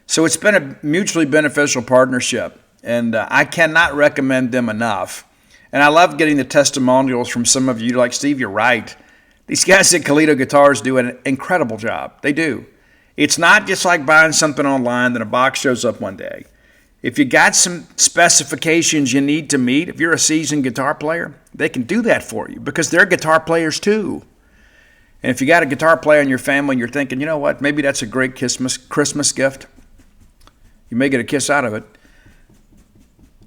So it's been a mutually beneficial partnership, and I cannot recommend them enough. And I love getting the testimonials from some of you, like, Steve, you're right. These guys at Calido Guitars do an incredible job. They do. It's not just like buying something online, then a box shows up one day. If you got some specifications you need to meet, if you're a seasoned guitar player, they can do that for you because they're guitar players too. And if you got a guitar player in your family and you're thinking, you know what, maybe that's a great Christmas gift, you may get a kiss out of it,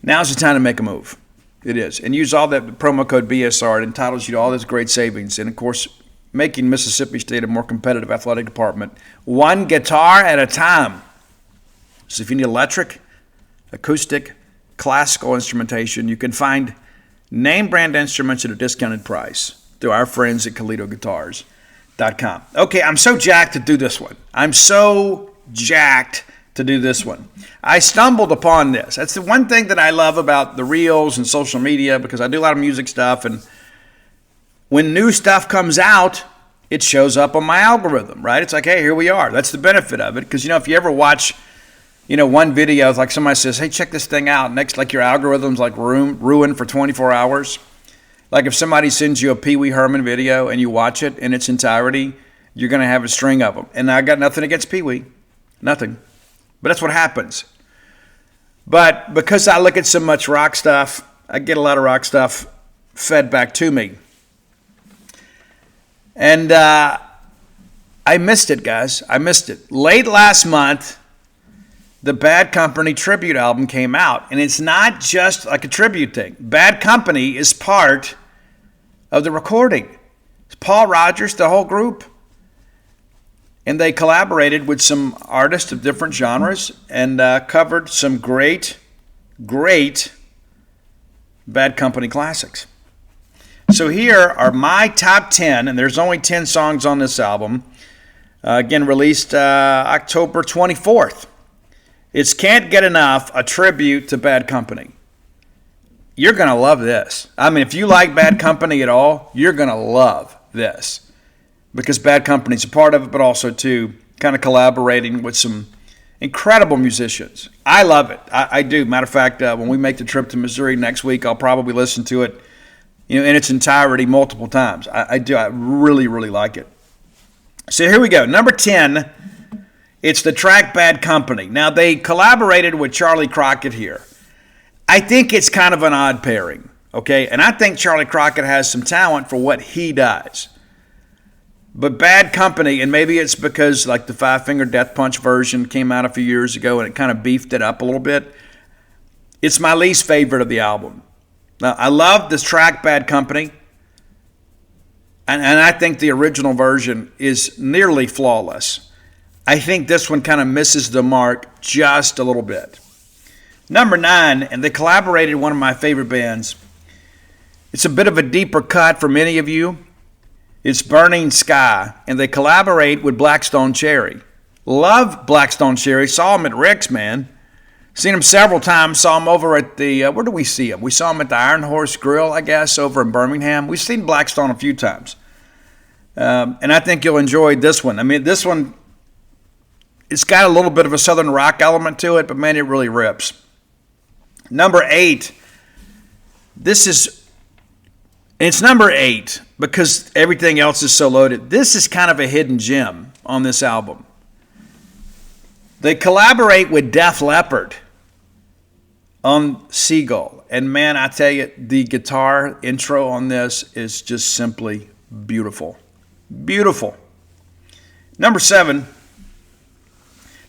now's the time to make a move. It is. And use all that promo code BSR. It entitles you to all this great savings. And, of course, making Mississippi State a more competitive athletic department, one guitar at a time. So if you need electric, acoustic, classical instrumentation, you can find name brand instruments at a discounted price through our friends at Calido Guitars. Okay, I'm so jacked to do this one. I'm so jacked to do this one. I stumbled upon this. That's the one thing that I love about the reels and social media, because I do a lot of music stuff, and when new stuff comes out, it shows up on my algorithm, right? It's like, hey, here we are. That's the benefit of it, because, if you ever watch, one video, it's like somebody says, hey, check this thing out. Next, like your algorithm's like ruined for 24 hours. Like if somebody sends you a Pee Wee Herman video and you watch it in its entirety, you're going to have a string of them. And I got nothing against Pee Wee. Nothing. But that's what happens. But because I look at so much rock stuff, I get a lot of rock stuff fed back to me. And I missed it, guys. I missed it. Late last month, the Bad Company tribute album came out. And it's not just like a tribute thing. Bad Company is part of the recording. It's Paul Rodgers, the whole group. And they collaborated with some artists of different genres and covered some great Bad Company classics. So here are my top 10, and there's only 10 songs on this album. Again, released October 24th. It's Can't Get Enough, a tribute to Bad Company. You're going to love this. I mean, if you like Bad Company at all, you're going to love this. Because Bad Company's a part of it, but also, too, kind of collaborating with some incredible musicians. I love it. I do. Matter of fact, when we make the trip to Missouri next week, I'll probably listen to it, in its entirety multiple times. I do. I really, really like it. So here we go. Number 10, it's the track Bad Company. Now, they collaborated with Charlie Crockett here. I think it's kind of an odd pairing, okay? And I think Charlie Crockett has some talent for what he does. But Bad Company, and maybe it's because like the Five Finger Death Punch version came out a few years ago and it kind of beefed it up a little bit. It's my least favorite of the album. Now, I love this track Bad Company. And I think the original version is nearly flawless. I think this one kind of misses the mark just a little bit. Number 9, and they collaborated with one of my favorite bands. It's a bit of a deeper cut for many of you. It's Burning Sky, and they collaborate with Black Stone Cherry. Love Black Stone Cherry. Saw him at Rick's, man. Seen him several times. Saw him over at the, where do we see him? We saw him at the Iron Horse Grill, I guess, over in Birmingham. We've seen Black Stone a few times. And I think you'll enjoy this one. I mean, this one, it's got a little bit of a southern rock element to it, but man, it really rips. Number 8, it's number 8 because everything else is so loaded. This is kind of a hidden gem on this album. They collaborate with Def Leppard on Seagull. And man, I tell you, the guitar intro on this is just simply beautiful. Beautiful. Number 7.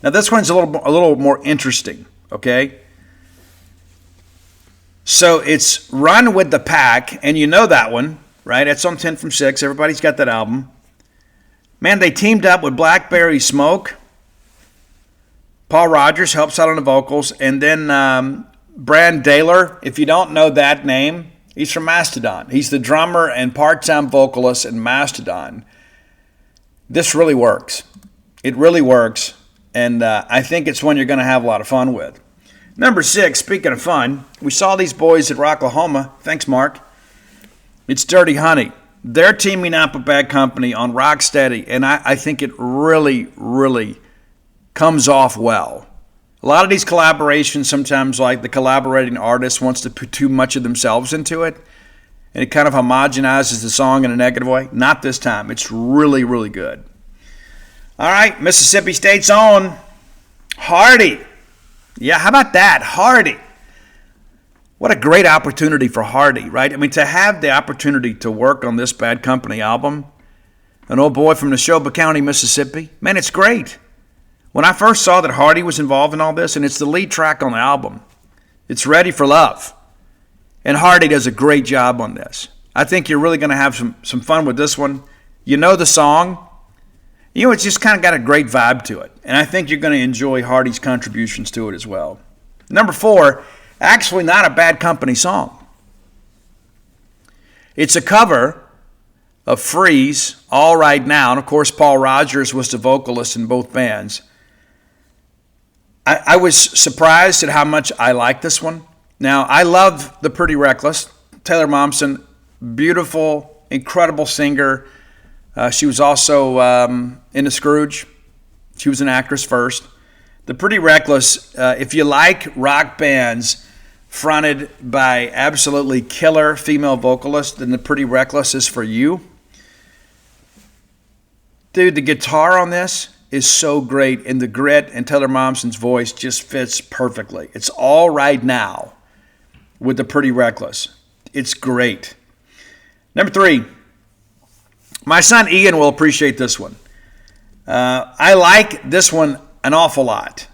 Now this one's a little more interesting, okay? So it's Run with the Pack, and you know that one, right? It's on 10 from 6. Everybody's got that album. Man, they teamed up with Blackberry Smoke. Paul Rodgers helps out on the vocals. And then Brand Daler, if you don't know that name, he's from Mastodon. He's the drummer and part-time vocalist in Mastodon. This really works. It really works. And I think it's one you're going to have a lot of fun with. Number 6, speaking of fun, we saw these boys at Rocklahoma. Thanks, Mark. It's Dirty Honey. They're teaming up with Bad Company on Rocksteady, and I think it really, really comes off well. A lot of these collaborations, sometimes like the collaborating artist wants to put too much of themselves into it, and it kind of homogenizes the song in a negative way. Not this time. It's really, really good. All right, Mississippi State's own Hardy. Yeah, how about that? Hardy. What a great opportunity for Hardy, right? I mean, to have the opportunity to work on this Bad Company album, an old boy from Neshoba County, Mississippi, man, it's great. When I first saw that Hardy was involved in all this, and it's the lead track on the album, it's Ready for Love. And Hardy does a great job on this. I think you're really going to have some fun with this one. You know the song. You know, it's just kind of got a great vibe to it. And I think you're going to enjoy Hardy's contributions to it as well. Number 4, actually not a Bad Company song. It's a cover of Freeze, All Right Now. And of course, Paul Rogers was the vocalist in both bands. I was surprised at how much I like this one. Now, I love The Pretty Reckless. Taylor Momsen, beautiful, incredible singer. She was also in The Scrooge. She was an actress first. The Pretty Reckless, if you like rock bands fronted by absolutely killer female vocalists, then The Pretty Reckless is for you. Dude, the guitar on this is so great, and the grit and Taylor Momsen's voice just fits perfectly. It's All Right Now with The Pretty Reckless. It's great. Number 3, my son Ian will appreciate this one. I like this one an awful lot.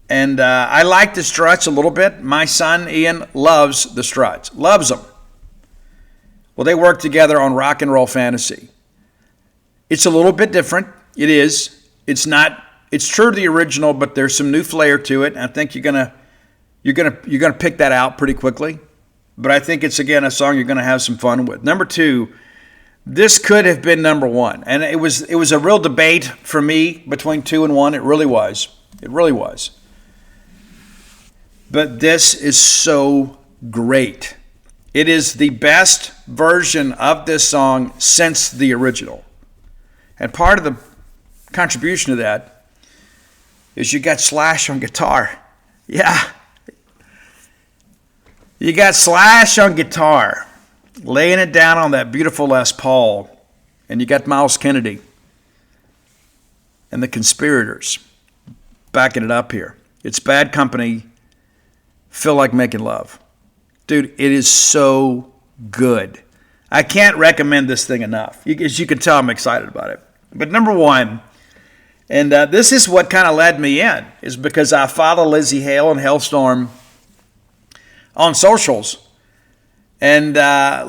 And I like the Struts a little bit. My son Ian loves the Struts. Loves them. Well, they work together on Rock and Roll Fantasy. It's a little bit different. It is. It's not. It's true to the original, but there's some new flair to it. And I think you're gonna pick that out pretty quickly. But I think it's, again, a song you're gonna have some fun with. Number 2, this could have been number 1, and it was a real debate for me between 2 and 1. It really was. It really was. But this is so great. It is the best version of this song since the original. And part of the contribution to that is you got Slash on guitar. Yeah. You got Slash on guitar, laying it down on that beautiful Les Paul. And you got Miles Kennedy and the Conspirators backing it up here. It's Bad Company, Feel Like Making Love. Dude, it is so good. I can't recommend this thing enough. As you can tell, I'm excited about it. But number 1, and this is what kind of led me in, is because I follow Lizzie Hale and Hailstorm on socials. And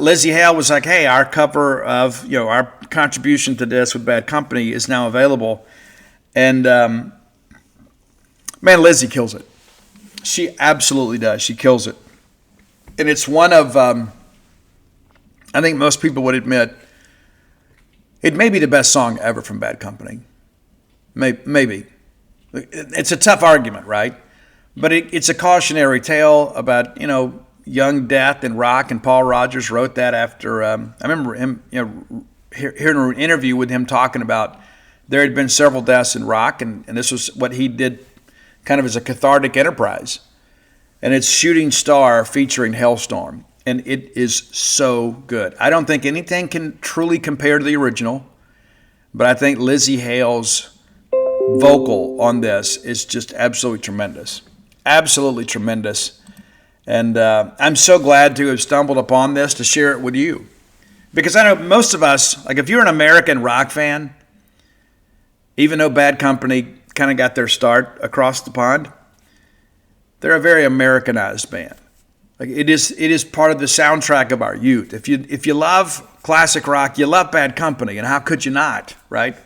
Lizzie Hale was like, hey, our cover of, our contribution to this with Bad Company is now available. And, man, Lizzie kills it. She absolutely does. She kills it. And it's one of, I think most people would admit, it may be the best song ever from Bad Company. Maybe. It's a tough argument, right? But it's a cautionary tale about, young death in rock, and Paul Rogers wrote that after, I remember him, hearing an interview with him talking about there had been several deaths in rock, and this was what he did kind of as a cathartic enterprise. And it's Shooting Star featuring Hailstorm, and it is so good. I don't think anything can truly compare to the original, but I think Lizzie Hale's vocal on this is just absolutely tremendous. Absolutely tremendous. And I'm so glad to have stumbled upon this to share it with you. Because I know most of us, like if you're an American rock fan, even though Bad Company kind of got their start across the pond, they're a very Americanized band. Like it is part of the soundtrack of our youth. If you love classic rock, you love Bad Company, and how could you not, right?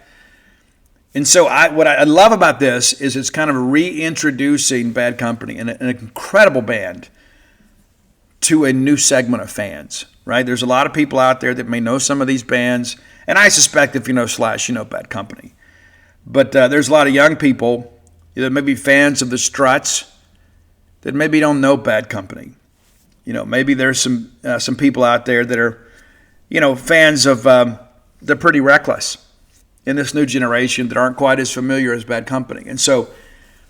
And so what I love about this is it's kind of reintroducing Bad Company, and an incredible band, to a new segment of fans, right? There's a lot of people out there that may know some of these bands, and I suspect if you know Slash, you know Bad Company. But there's a lot of young people that may be fans of the Struts that maybe don't know Bad Company. Maybe there's some people out there that are, fans of The Pretty Reckless in this new generation that aren't quite as familiar as Bad Company. And so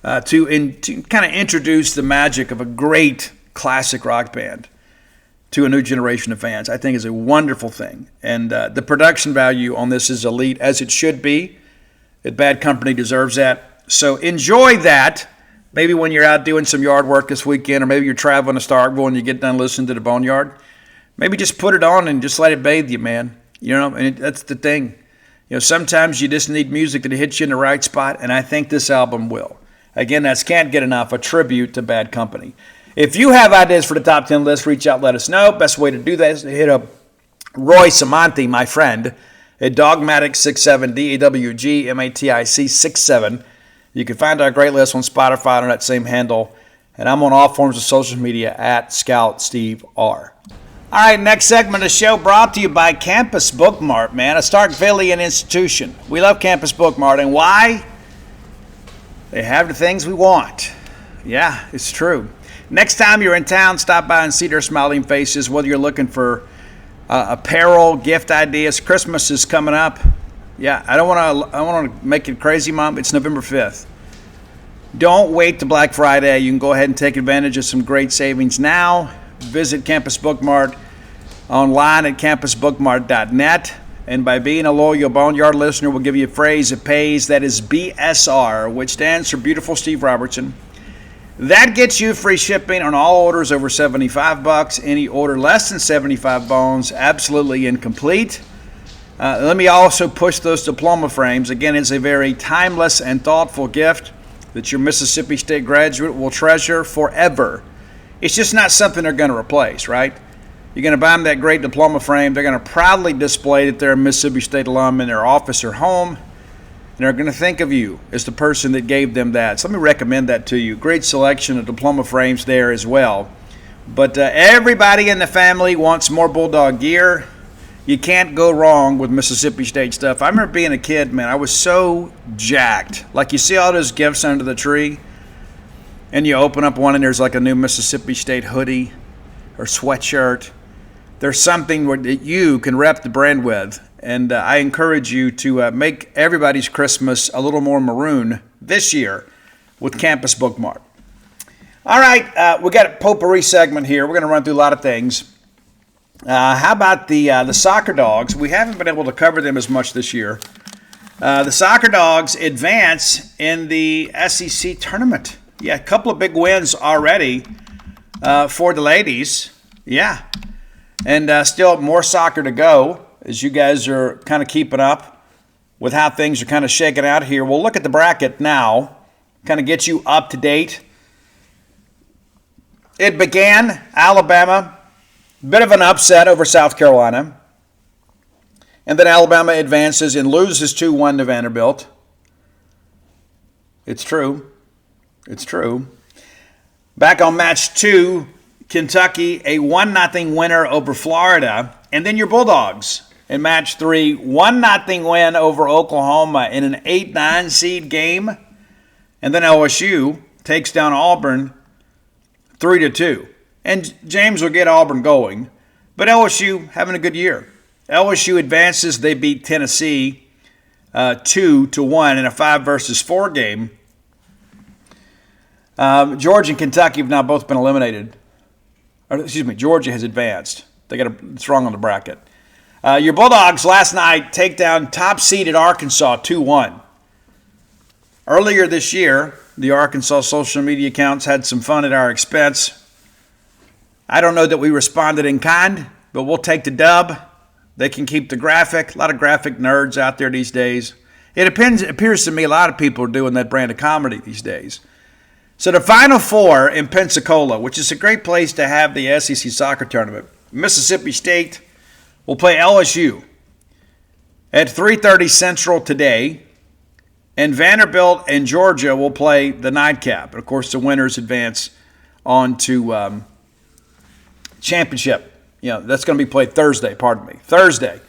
to kind of introduce the magic of a great classic rock band to a new generation of fans, I think is a wonderful thing. And the production value on this is elite, as it should be. That Bad Company deserves that. So enjoy that. Maybe when you're out doing some yard work this weekend, or maybe you're traveling to Starkville and you get done listening to the Boneyard, maybe just put it on and just let it bathe you, man. And that's the thing. Sometimes you just need music that hits you in the right spot, and I think this album will. Again, that's Can't Get Enough, a tribute to Bad Company. If you have ideas for the top 10 list, reach out, let us know. Best way to do that is to hit up Roy Samanti, my friend, at Dogmatic67, DAWGMATIC 67. You can find our great list on Spotify on that same handle. And I'm on all forms of social media at Scout Steve R. All right, next segment of the show brought to you by Campus Bookmart, man, a Starkvillian institution. We love Campus Bookmart, and why? They have the things we want. Yeah, it's true. Next time you're in town, stop by and see their smiling faces, whether you're looking for apparel, gift ideas. Christmas is coming up. Yeah, I don't want to make it crazy, Mom. It's November 5th. Don't wait to Black Friday. You can go ahead and take advantage of some great savings now. Visit Campus Bookmart online at campusbookmart.net. And by being a loyal Boneyard listener, we'll give you a phrase that pays. That is BSR, which stands for Beautiful Steve Robertson. That gets you free shipping on all orders over $75. Any order less than 75 bones, absolutely incomplete. Let me also push those diploma frames. Again, it's a very timeless and thoughtful gift that your Mississippi State graduate will treasure forever. It's just not something they're going to replace, right? You're going to buy them that great diploma frame. They're going to proudly display that they're a Mississippi State alum in their office or home. And they're going to think of you as the person that gave them that. So let me recommend that to you. Great selection of diploma frames there as well. But everybody in the family wants more Bulldog gear. You can't go wrong with Mississippi State stuff. I remember being a kid, man, I was so jacked. Like you see all those gifts under the tree, and you open up one and there's like a new Mississippi State hoodie or sweatshirt. There's something that you can rep the brand with. And I encourage you to make everybody's Christmas a little more maroon this year with Campus Bookmart. All right, we got a potpourri segment here. We're going to run through a lot of things. How about the soccer dogs? We haven't been able to cover them as much this year. The soccer dogs advance in the SEC tournament. Yeah, a couple of big wins already for the ladies. Yeah, and still more soccer to go, as you guys are kind of keeping up with how things are kind of shaking out here. We'll look at the bracket now, kind of get you up to date. It began Alabama, bit of an upset over South Carolina. And then Alabama advances and loses 2-1 to Vanderbilt. It's true. It's true. Back on match 2, Kentucky, a 1-0 winner over Florida. And then your Bulldogs in match 3, 1-0 win over Oklahoma in an 8-9 seed game. And then LSU takes down Auburn 3-2. And James will get Auburn going. But LSU having a good year. LSU advances. They beat Tennessee 2-1 in a 5-4 game. Georgia and Kentucky have now both been eliminated. Georgia has advanced. It's wrong on the bracket. Your Bulldogs last night take down top-seeded Arkansas 2-1. Earlier this year, the Arkansas social media accounts had some fun at our expense. I don't know that we responded in kind, but we'll take the dub. They can keep the graphic. A lot of graphic nerds out there these days. It appears to me a lot of people are doing that brand of comedy these days. So the Final Four in Pensacola, which is a great place to have the SEC soccer tournament. Mississippi State will play LSU at 3:30 Central today, and Vanderbilt and Georgia will play the nightcap. And of course, the winners advance on to championship. That's going to be played Thursday. Thursday.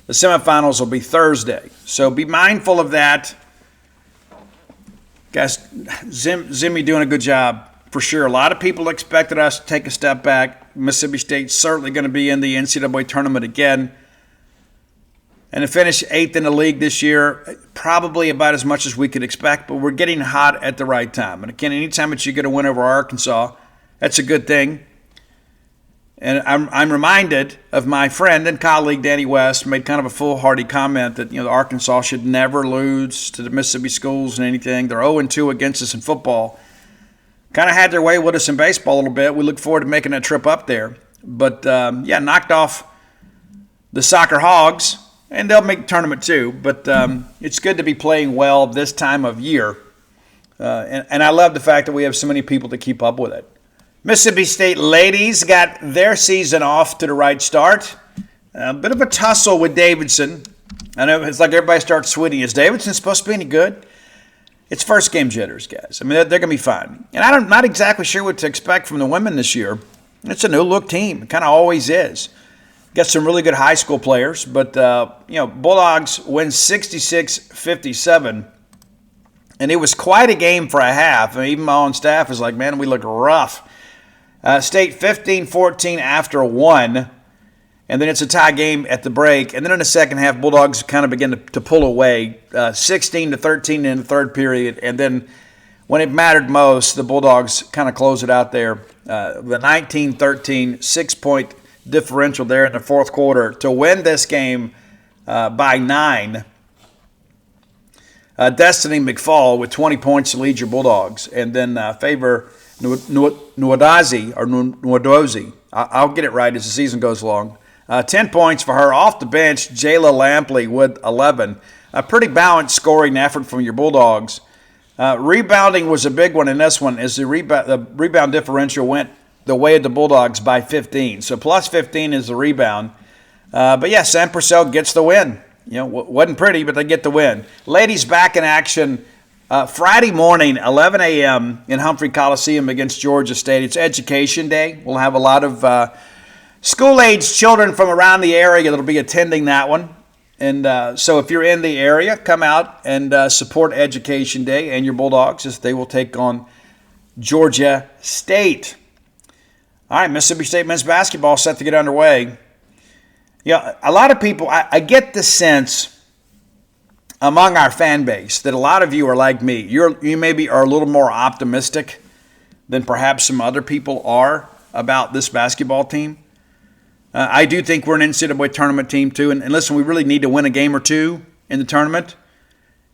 The semifinals will be Thursday. So be mindful of that. Guys, Zimmy doing a good job for sure. A lot of people expected us to take a step back. Mississippi State's certainly going to be in the NCAA tournament again. And to finish 8th in the league this year, probably about as much as we could expect, but we're getting hot at the right time. And again, anytime that you get a win over Arkansas, that's a good thing. And I'm reminded of my friend and colleague Danny West made kind of a foolhardy comment that Arkansas should never lose to the Mississippi schools and anything. They're 0-2 against us in football. Kind of had their way with us in baseball a little bit. We look forward to making that trip up there. But knocked off the Soccer Hogs, and they'll make the tournament too. But it's good to be playing well this time of year, and I love the fact that we have so many people to keep up with it. Mississippi State ladies got their season off to the right start. A bit of a tussle with Davidson. I know it's like everybody starts sweating. Is Davidson supposed to be any good? It's first game jitters, guys. I mean, they're going to be fine. And I'm not exactly sure what to expect from the women this year. It's a new-look team. It kind of always is. Got some really good high school players, but, Bulldogs win 66-57. And it was quite a game for a half. I mean, even my own staff is like, man, we look rough. State 15-14 after one. And then it's a tie game at the break. And then in the second half, Bulldogs kind of begin to pull away, 16-13 in the third period. And then when it mattered most, the Bulldogs kind of close it out there. The 19-13 6-point differential there in the fourth quarter to win this game by 9. Destiny McFall with 20 points to lead your Bulldogs. And then Favor Nwadozie. I'll get it right as the season goes along. 10 points for her. Off the bench, Jayla Lampley with 11. A pretty balanced scoring effort from your Bulldogs. Rebounding was a big one in this one as the rebound differential went the way of the Bulldogs by 15. So plus 15 is the rebound. But yeah, San Purcell gets the win. Wasn't pretty, but they get the win. Ladies back in action Friday morning, 11 a.m. in Humphrey Coliseum against Georgia State. It's Education Day. We'll have a lot of school-aged children from around the area that will be attending that one. And so if you're in the area, come out and support Education Day and your Bulldogs as they will take on Georgia State. All right, Mississippi State men's basketball set to get underway. A lot of people, I get the sense among our fan base that a lot of you are like me. You maybe are a little more optimistic than perhaps some other people are about this basketball team. I do think we're an NCAA tournament team too. And listen, we really need to win a game or two in the tournament.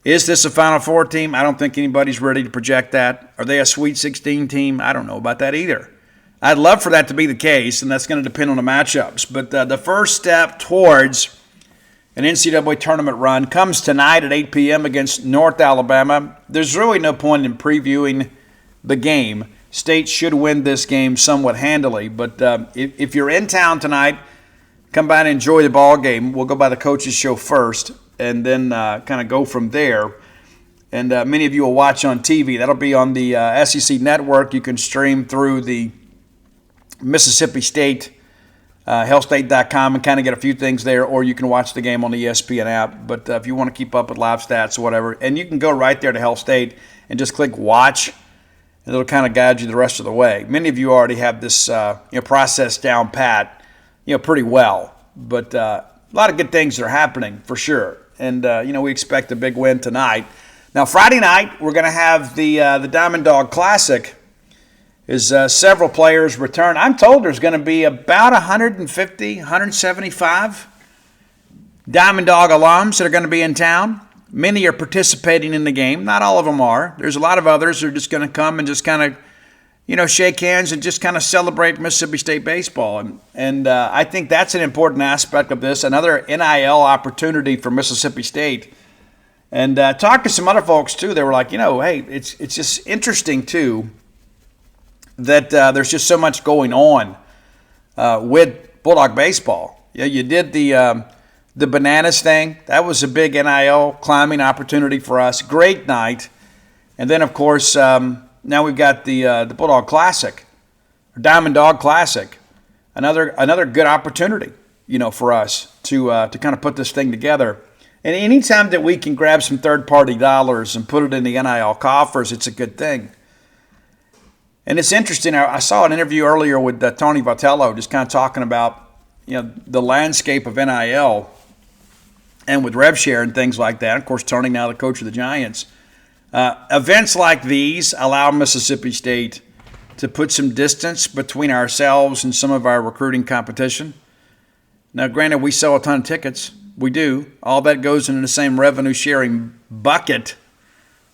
Is this a Final Four team? I don't think anybody's ready to project that. Are they a Sweet 16 team? I don't know about that either. I'd love for that to be the case, and that's going to depend on the matchups. But the first step towards an NCAA tournament run comes tonight at 8 p.m. against North Alabama. There's really no point in previewing the game. State should win this game somewhat handily. But if you're in town tonight, come by and enjoy the ball game. We'll go by the coaches show first and then kind of go from there. And many of you will watch on TV. That'll be on the SEC Network. You can stream through the Mississippi State, hellstate.com, and kind of get a few things there, or you can watch the game on the ESPN app. But if you want to keep up with live stats or whatever, and you can go right there to Hell State and just click watch, and it'll kind of guide you the rest of the way. Many of you already have this process down pat, pretty well. But a lot of good things that are happening for sure. And, we expect a big win tonight. Now, Friday night, we're going to have the Diamond Dog Classic. Several players return. I'm told there's going to be about 150, 175 Diamond Dog alums that are going to be in town. Many are participating in the game. Not all of them are. There's a lot of others who are just going to come and just kind of, shake hands and just kind of celebrate Mississippi State baseball. And I think that's an important aspect of this, another NIL opportunity for Mississippi State. And talked to some other folks, too. They were like, hey, it's just interesting, too, that there's just so much going on with Bulldog baseball. You did the Bananas thing. That was a big NIL climbing opportunity for us. Great night. And then, of course, now we've got the Bulldog Classic, or Diamond Dog Classic. Another good opportunity, for us to kind of put this thing together. And anytime that we can grab some third-party dollars and put it in the NIL coffers, it's a good thing. And it's interesting. I saw an interview earlier with Tony Vitello just kind of talking about, the landscape of NIL and with rev share and things like that. Of course, Tony now the coach of the Giants. Events like these allow Mississippi State to put some distance between ourselves and some of our recruiting competition. Now, granted, we sell a ton of tickets. We do. All that goes into the same revenue sharing bucket.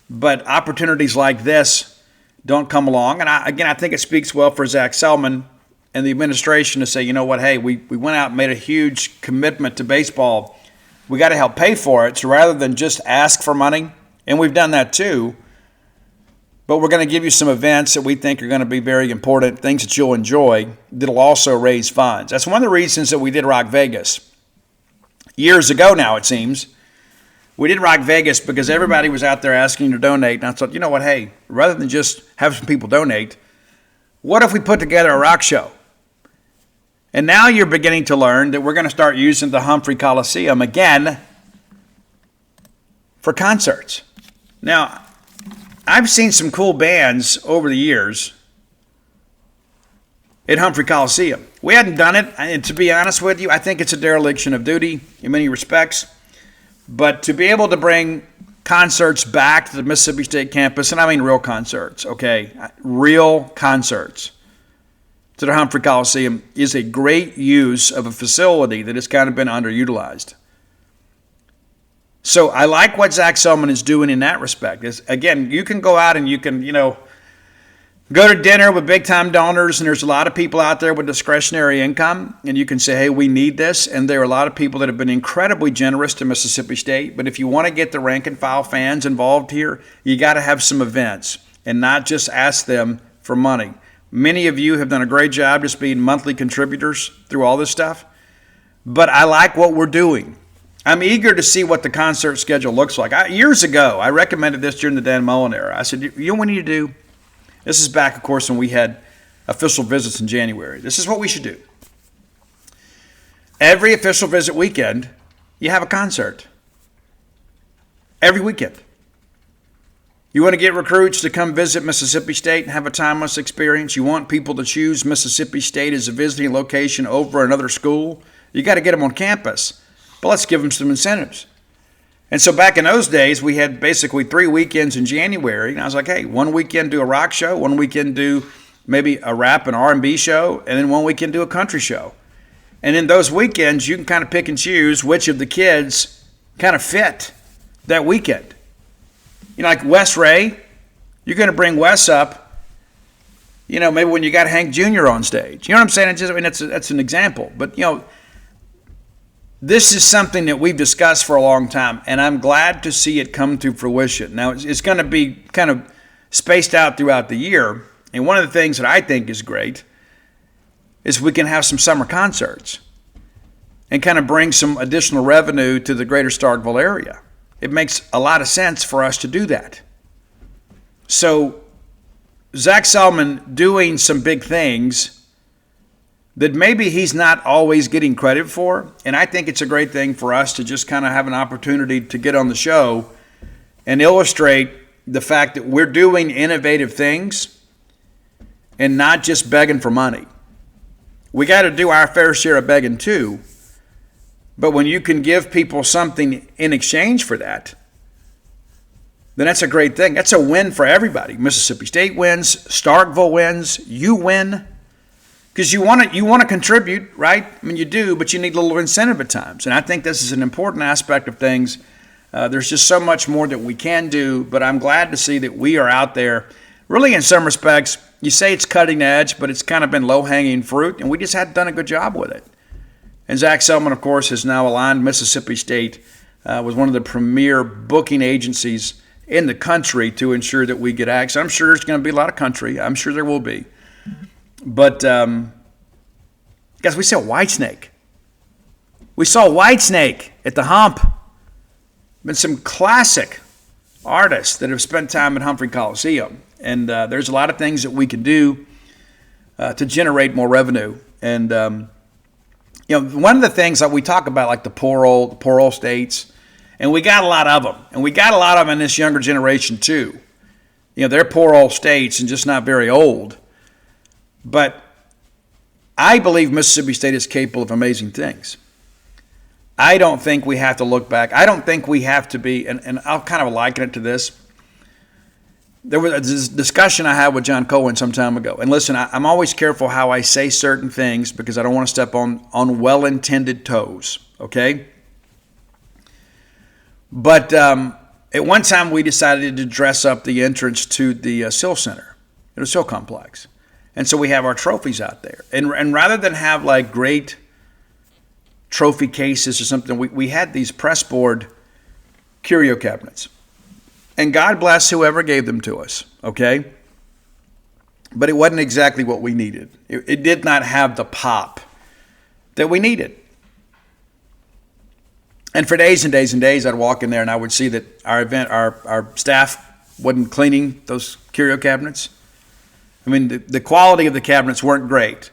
But opportunities like this don't come along. And I think it speaks well for Zach Selman and the administration to say, you know what, hey, we went out and made a huge commitment to baseball. We got to help pay for it. So rather than just ask for money, and we've done that too, but we're going to give you some events that we think are going to be very important, things that you'll enjoy, that'll also raise funds. That's one of the reasons that we did Rock Vegas. Years ago now, it seems. We did Rock Vegas because everybody was out there asking to donate. And I thought, you know what, hey, rather than just have some people donate, what if we put together a rock show? And now you're beginning to learn that we're going to start using the Humphrey Coliseum again for concerts. Now, I've seen some cool bands over the years at Humphrey Coliseum. We hadn't done it, and to be honest with you, I think it's a dereliction of duty in many respects. But to be able to bring concerts back to the Mississippi State campus, and I mean real concerts, okay? Real concerts to the Humphrey Coliseum is a great use of a facility that has kind of been underutilized. So I like what Zach Selman is doing in that respect. Again, you can go out and you can, go to dinner with big-time donors, and there's a lot of people out there with discretionary income, and you can say, hey, we need this, and there are a lot of people that have been incredibly generous to Mississippi State, but if you want to get the rank-and-file fans involved here, you got to have some events and not just ask them for money. Many of you have done a great job just being monthly contributors through all this stuff, but I like what we're doing. I'm eager to see what the concert schedule looks like. Years ago, I recommended this during the Dan Mullen era. I said, you know what we need to do? This is back, of course, when we had official visits in January. This is what we should do. Every official visit weekend, you have a concert. Every weekend. You want to get recruits to come visit Mississippi State and have a timeless experience? You want people to choose Mississippi State as a visiting location over another school? You got to get them on campus. But let's give them some incentives. And so back in those days, we had basically 3 weekends in January. And I was like, hey, one weekend do a rock show, one weekend do maybe a rap and R&B show, and then one weekend do a country show. And in those weekends, you can kind of pick and choose which of the kids kind of fit that weekend. Like Wes Ray, you're going to bring Wes up, maybe when you got Hank Jr. on stage. You know what I'm saying? That's an example. But, this is something that we've discussed for a long time, and I'm glad to see it come to fruition. Now, it's going to be kind of spaced out throughout the year, and one of the things that I think is great is we can have some summer concerts and kind of bring some additional revenue to the greater Starkville area. It makes a lot of sense for us to do that. So, Zach Selman doing some big things that maybe he's not always getting credit for. And I think it's a great thing for us to just kind of have an opportunity to get on the show and illustrate the fact that we're doing innovative things and not just begging for money. We got to do our fair share of begging too. But when you can give people something in exchange for that, then that's a great thing. That's a win for everybody. Mississippi State wins, Starkville wins, you win. Because you want to contribute, right? I mean, you do, but you need a little incentive at times. And I think this is an important aspect of things. There's just so much more that we can do, but I'm glad to see that we are out there. Really, in some respects, you say it's cutting edge, but it's kind of been low-hanging fruit, and we just hadn't done a good job with it. And Zach Selman, of course, has now aligned Mississippi State with one of the premier booking agencies in the country to ensure that we get access. I'm sure there's going to be a lot of country. I'm sure there will be. But, guys, we saw Whitesnake. We saw Whitesnake at the Hump. Been some classic artists that have spent time at Humphrey Coliseum. And there's a lot of things that we can do to generate more revenue. And, one of the things that we talk about, like the poor old states, and we got a lot of them. And we got a lot of them in this younger generation, too. They're poor old states and just not very old. But I believe Mississippi State is capable of amazing things. I don't think we have to look back. I don't think we have to be, and I'll kind of liken it to this. There was a discussion I had with John Cohen some time ago. And listen, I'm always careful how I say certain things because I don't want to step on well-intended toes, okay? But at one time we decided to dress up the entrance to the Sill Center, the Sill Complex. And so we have our trophies out there. And rather than have like great trophy cases or something, we had these pressboard curio cabinets. And God bless whoever gave them to us, okay? But it wasn't exactly what we needed. It did not have the pop that we needed. And for days and days and days, I'd walk in there and I would see that our staff wasn't cleaning those curio cabinets. I mean, the quality of the cabinets weren't great,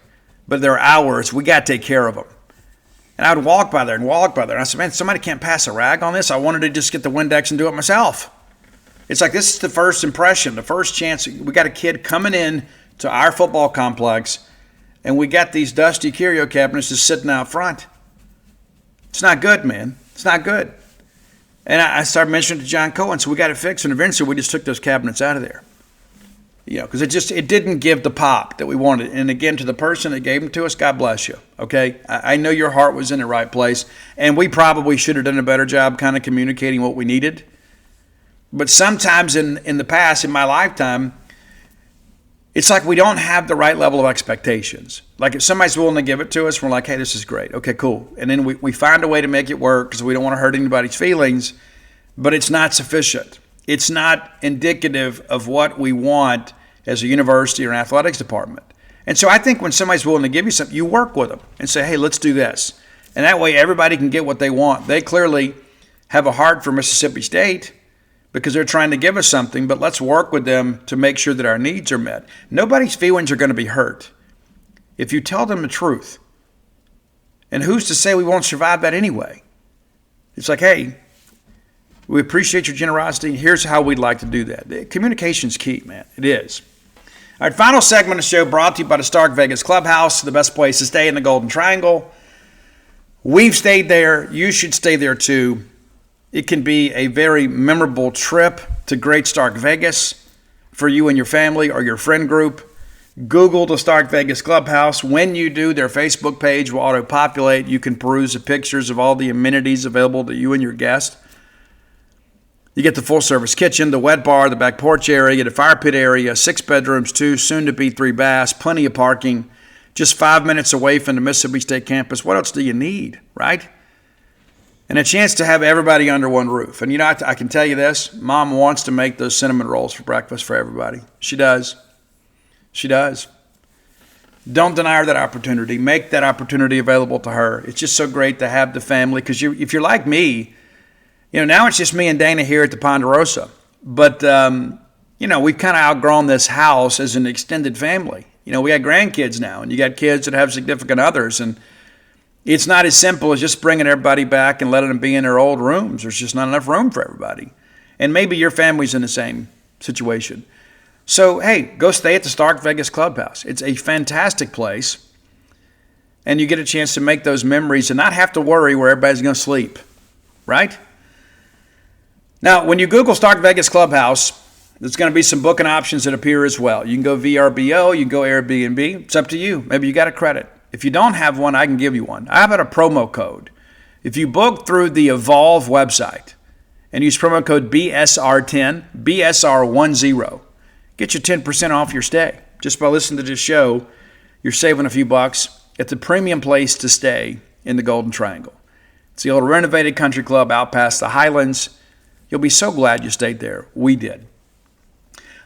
but they're ours. We got to take care of them. And I would walk by there and walk by there. And I said, man, somebody can't pass a rag on this. I wanted to just get the Windex and do it myself. It's like this is the first impression, the first chance. We got a kid coming in to our football complex, and we got these dusty curio cabinets just sitting out front. It's not good, man. It's not good. And I started mentioning to John Cohen, so we got it fixed, and eventually we just took those cabinets out of there. Because it didn't give the pop that we wanted. And again, to the person that gave them to us, God bless you, okay? I know your heart was in the right place, and we probably should have done a better job kind of communicating what we needed. But sometimes in the past, in my lifetime, it's like we don't have the right level of expectations. Like if somebody's willing to give it to us, we're like, hey, this is great. Okay, cool. And then we find a way to make it work because we don't want to hurt anybody's feelings, but it's not sufficient. It's not indicative of what we want as a university or an athletics department. And so I think when somebody's willing to give you something, you work with them and say, hey, let's do this. And that way everybody can get what they want. They clearly have a heart for Mississippi State because they're trying to give us something, but let's work with them to make sure that our needs are met. Nobody's feelings are going to be hurt if you tell them the truth. And who's to say we won't survive that anyway? It's like, hey, we appreciate your generosity. Here's how we'd like to do that. Communication's key, man. It is. All right, final segment of the show brought to you by the Stark Vegas Clubhouse, the best place to stay in the Golden Triangle. We've stayed there. You should stay there too. It can be a very memorable trip to Great Stark Vegas for you and your family or your friend group. Google the Stark Vegas Clubhouse. When you do, their Facebook page will auto-populate. You can peruse the pictures of all the amenities available to you and your guest. You get the full-service kitchen, the wet bar, the back porch area, the fire pit area, 6 bedrooms, 2, soon-to-be 3 baths, plenty of parking, just 5 minutes away from the Mississippi State campus. What else do you need, right? And a chance to have everybody under one roof. And I can tell you this, Mom wants to make those cinnamon rolls for breakfast for everybody. She does. She does. Don't deny her that opportunity. Make that opportunity available to her. It's just so great to have the family because if you're like me, now it's just me and Dana here at the Ponderosa. But, we've kind of outgrown this house as an extended family. We got grandkids now, and you got kids that have significant others. And it's not as simple as just bringing everybody back and letting them be in their old rooms. There's just not enough room for everybody. And maybe your family's in the same situation. So, hey, go stay at the Stark Vegas Clubhouse. It's a fantastic place. And you get a chance to make those memories and not have to worry where everybody's going to sleep, right? Now, when you Google Stark Vegas Clubhouse, there's going to be some booking options that appear as well. You can go VRBO, you can go Airbnb. It's up to you. Maybe you got a credit. If you don't have one, I can give you one. I have a promo code. If you book through the Evolve website and use promo code BSR10, BSR10, get you 10% off your stay. Just by listening to this show, you're saving a few bucks. It's a premium place to stay in the Golden Triangle. It's the old renovated country club out past the Highlands. You'll be so glad you stayed there. We did.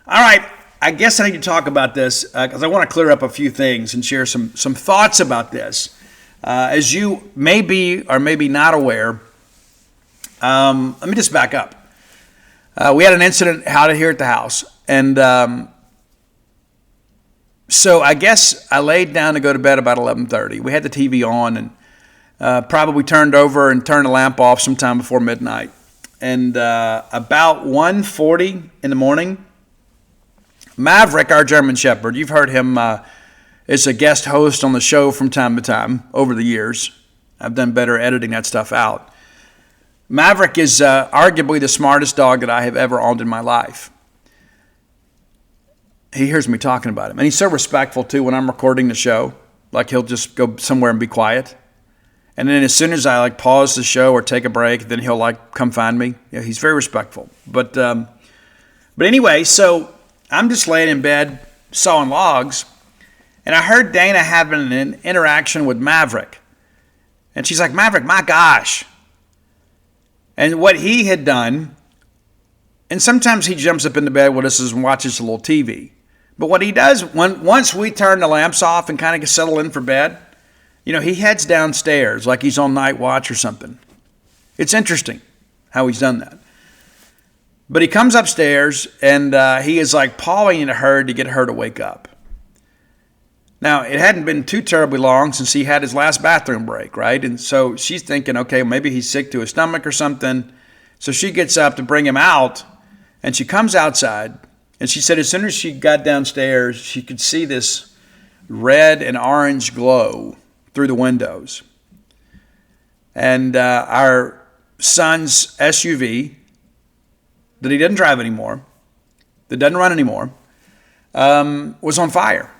All right, I guess I need to talk about this because I want to clear up a few things and share some thoughts about this. As you may be or maybe not aware, let me just back up. We had an incident out here at the house, and so I guess I laid down to go to bed about 11:30. We had the TV on and probably turned over and turned the lamp off sometime before midnight. And about 1:40 in the morning, Maverick, our German Shepherd, you've heard him as a guest host on the show from time to time over the years. I've done better editing that stuff out. Maverick is arguably the smartest dog that I have ever owned in my life. He hears me talking about him. And he's so respectful, too, when I'm recording the show. Like, he'll just go somewhere and be quiet. And then as soon as I, pause the show or take a break, then he'll, come find me. He's very respectful. But anyway, so I'm just laying in bed sawing logs, and I heard Dana having an interaction with Maverick. And she's like, Maverick, my gosh. And what he had done, and sometimes he jumps up into bed with us and watches a little TV. But what he does, once we turn the lamps off and kind of settle in for bed, he heads downstairs like he's on night watch or something. It's interesting how he's done that. But he comes upstairs, and he is pawing at her to get her to wake up. Now, it hadn't been too terribly long since he had his last bathroom break, right? And so she's thinking, okay, maybe he's sick to his stomach or something. So she gets up to bring him out, and she comes outside, and she said as soon as she got downstairs, she could see this red and orange glow through the windows. And our son's SUV, that he doesn't drive anymore, that doesn't run anymore, was on fire.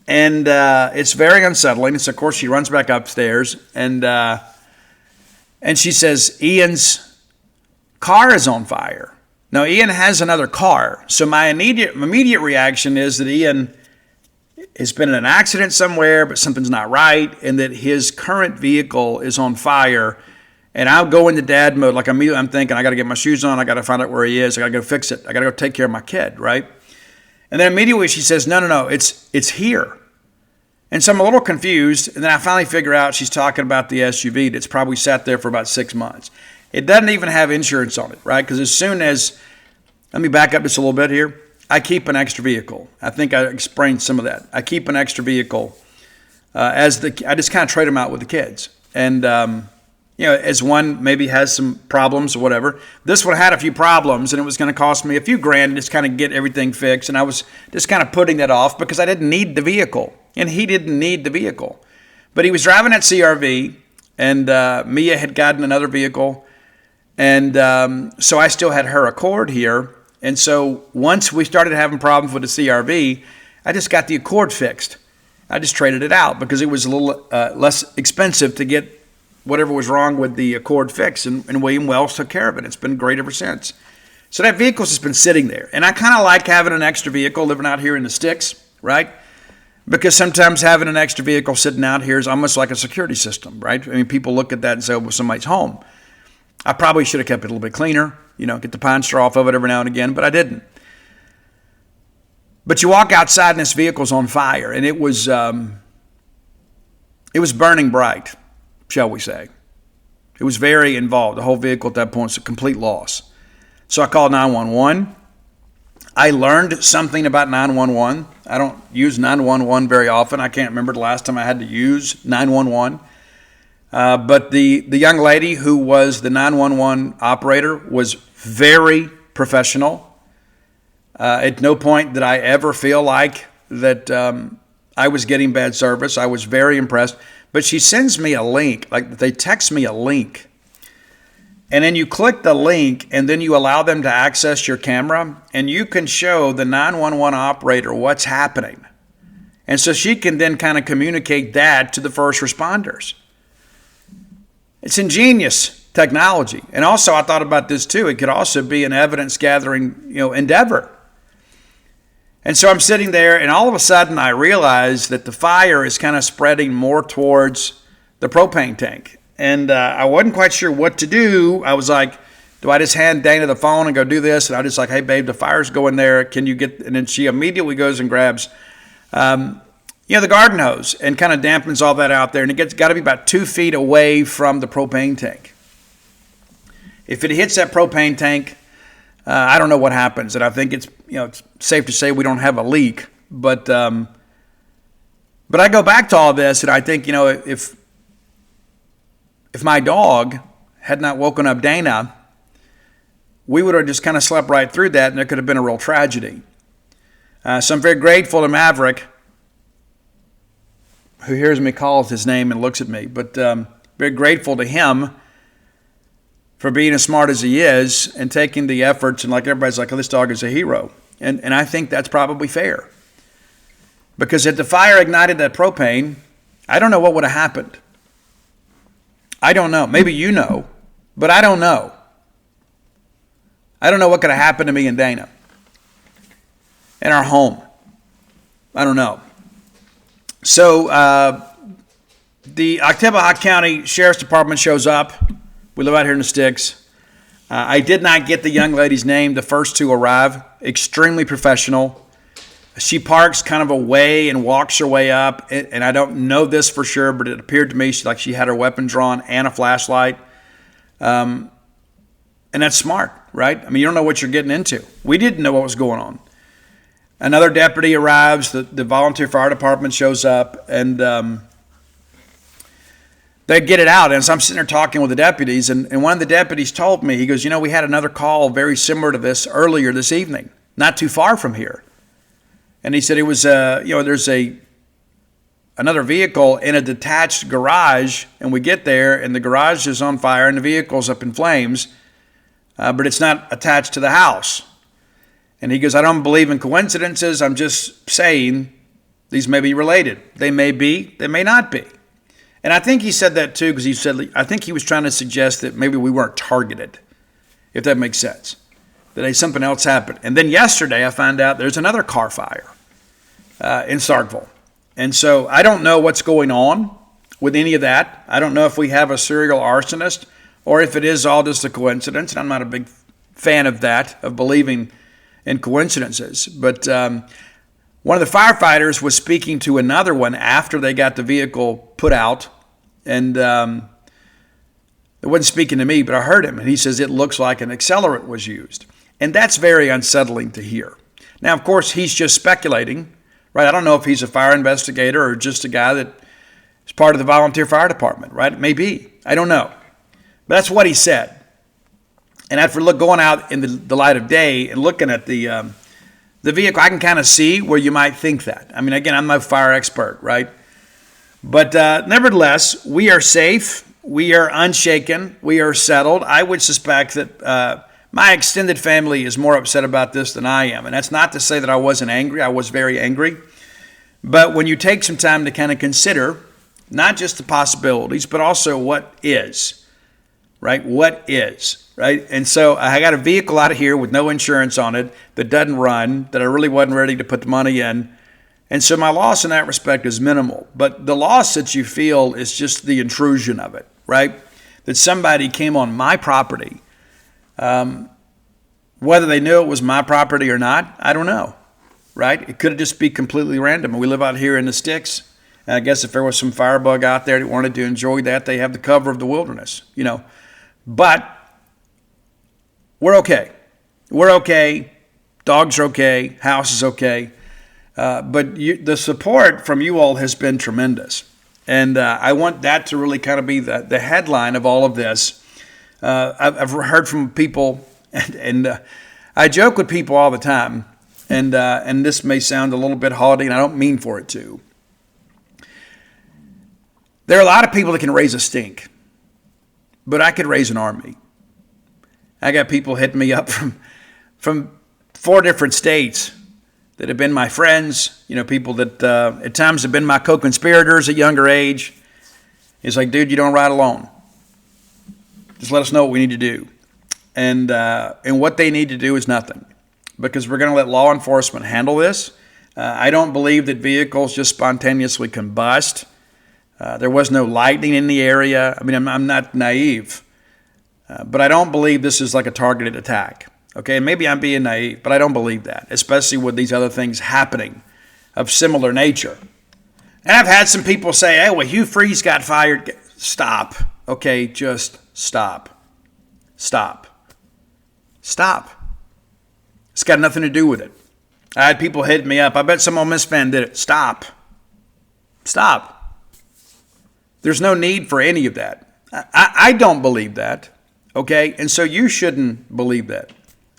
And it's very unsettling. So, of course, she runs back upstairs, and she says, Ian's car is on fire. Now, Ian has another car. So my immediate reaction is that Ian has been in an accident somewhere, but something's not right, and that his current vehicle is on fire. And I'll go into dad mode. Like I'm thinking, I got to get my shoes on. I got to find out where he is. I got to go fix it. I got to go take care of my kid, right? And then immediately she says, no, it's here. And so I'm a little confused. And then I finally figure out she's talking about the SUV that's probably sat there for about 6 months. It doesn't even have insurance on it, right? Because as soon as, let me back up just a little bit here. I keep an extra vehicle. I think I explained some of that. I keep an extra vehicle I just kind of trade them out with the kids. And, as one maybe has some problems or whatever. This one had a few problems, and it was going to cost me a few grand to just kind of get everything fixed. And I was just kind of putting that off because I didn't need the vehicle, and he didn't need the vehicle. But he was driving that CRV, and Mia had gotten another vehicle, and so I still had her Accord here. And so once we started having problems with the CRV, I just got the Accord fixed. I just traded it out because it was a little less expensive to get whatever was wrong with the Accord fixed, and William Wells took care of it. It's been great ever since. So that vehicle's just been sitting there. And I kind of like having an extra vehicle living out here in the sticks, right? Because sometimes having an extra vehicle sitting out here is almost like a security system, right? I mean, people look at that and say, well, somebody's home. I probably should have kept it a little bit cleaner, get the pine straw off of it every now and again, but I didn't. But you walk outside and this vehicle's on fire, and it was burning bright, shall we say. It was very involved. The whole vehicle at that point was a complete loss. So I called 911. I learned something about 911. I don't use 911 very often. I can't remember the last time I had to use 911. But the young lady who was the 911 operator was very professional. At no point did I ever feel like that I was getting bad service. I was very impressed. But she sends me a link, like they text me a link. And then you click the link, and then you allow them to access your camera, and you can show the 911 operator what's happening. And so she can then kind of communicate that to the first responders. It's ingenious technology. And also I thought about this too. It could also be an evidence gathering, endeavor. And so I'm sitting there, and all of a sudden I realize that the fire is kind of spreading more towards the propane tank. And I wasn't quite sure what to do. I was like, do I just hand Dana the phone and go do this? And I just like, hey, babe, the fire's going there. Can you get, and then she immediately goes and grabs, the garden hose and kind of dampens all that out there. And it got to be about 2 feet away from the propane tank. If it hits that propane tank, I don't know what happens. And I think it's safe to say we don't have a leak. But I go back to all this, and I think, if my dog had not woken up Dana, we would have just kind of slept right through that, and there could have been a real tragedy. So I'm very grateful to Maverick, who hears me call his name and looks at me. But very grateful to him for being as smart as he is and taking the efforts. And like everybody's like, oh, this dog is a hero. And I think that's probably fair. Because if the fire ignited that propane, I don't know what would have happened. I don't know. Maybe you know, but I don't know. I don't know what could have happened to me and Dana in our home. I don't know. So the Oktibbeha County Sheriff's Department shows up. We live out here in the sticks. I did not get the young lady's name. The first two arrive. Extremely professional. She parks kind of away and walks her way up. And I don't know this for sure, but it appeared to me like she had her weapon drawn and a flashlight. And that's smart, right? I mean, you don't know what you're getting into. We didn't know what was going on. Another deputy arrives. The volunteer fire department shows up, and they get it out. And so I'm sitting there talking with the deputies, and one of the deputies told me, he goes, we had another call very similar to this earlier this evening, not too far from here. And he said it was, there's another vehicle in a detached garage, and we get there, and the garage is on fire, and the vehicle's up in flames, but it's not attached to the house. And he goes, I don't believe in coincidences. I'm just saying these may be related. They may be, they may not be. And I think he said that too, because I think he was trying to suggest that maybe we weren't targeted, if that makes sense, that something else happened. And then yesterday I found out there's another car fire in Starkville. And so I don't know what's going on with any of that. I don't know if we have a serial arsonist or if it is all just a coincidence. And I'm not a big fan of that, of believing in coincidences. But one of the firefighters was speaking to another one after they got the vehicle put out. And it wasn't speaking to me, but I heard him. And he says it looks like an accelerant was used. And that's very unsettling to hear. Now, of course, he's just speculating, right? I don't know if he's a fire investigator or just a guy that is part of the volunteer fire department, right? It may be. I don't know. But that's what he said. And after going out in the light of day and looking at the vehicle, I can kind of see where you might think that. I mean, again, I'm no fire expert, right? But nevertheless, we are safe. We are unshaken. We are settled. I would suspect that my extended family is more upset about this than I am. And that's not to say that I wasn't angry. I was very angry. But when you take some time to kind of consider not just the possibilities, but also what is, right? What is, right? And so I got a vehicle out of here with no insurance on it that doesn't run, that I really wasn't ready to put the money in. And so my loss in that respect is minimal. But the loss that you feel is just the intrusion of it, right? That somebody came on my property. Whether they knew it was my property or not, I don't know, right? It could just be completely random. We live out here in the sticks. And I guess if there was some firebug out there that wanted to enjoy that, they have the cover of the wilderness, But we're okay. We're okay. Dogs are okay. House is okay. But the support from you all has been tremendous. And I want that to really kind of be the headline of all of this. I've heard from people, and I joke with people all the time, and this may sound a little bit haughty, and I don't mean for it to. There are a lot of people that can raise a stink, but I could raise an army. I got people hitting me up from 4 different states that have been my friends, people that at times have been my co-conspirators at younger age. It's like, dude, you don't ride alone. Just let us know what we need to do. And what they need to do is nothing, because we're going to let law enforcement handle this. I don't believe that vehicles just spontaneously combust. There was no lightning in the area. I mean, I'm not naive, but I don't believe this is like a targeted attack. Okay, and maybe I'm being naive, but I don't believe that, especially with these other things happening of similar nature. And I've had some people say, hey, well, Hugh Freeze got fired. Stop. Okay, just stop. Stop. Stop. It's got nothing to do with it. I had people hit me up. I bet some Ole Miss fan did it. Stop. Stop. There's no need for any of that. I don't believe that. Okay, and so you shouldn't believe that.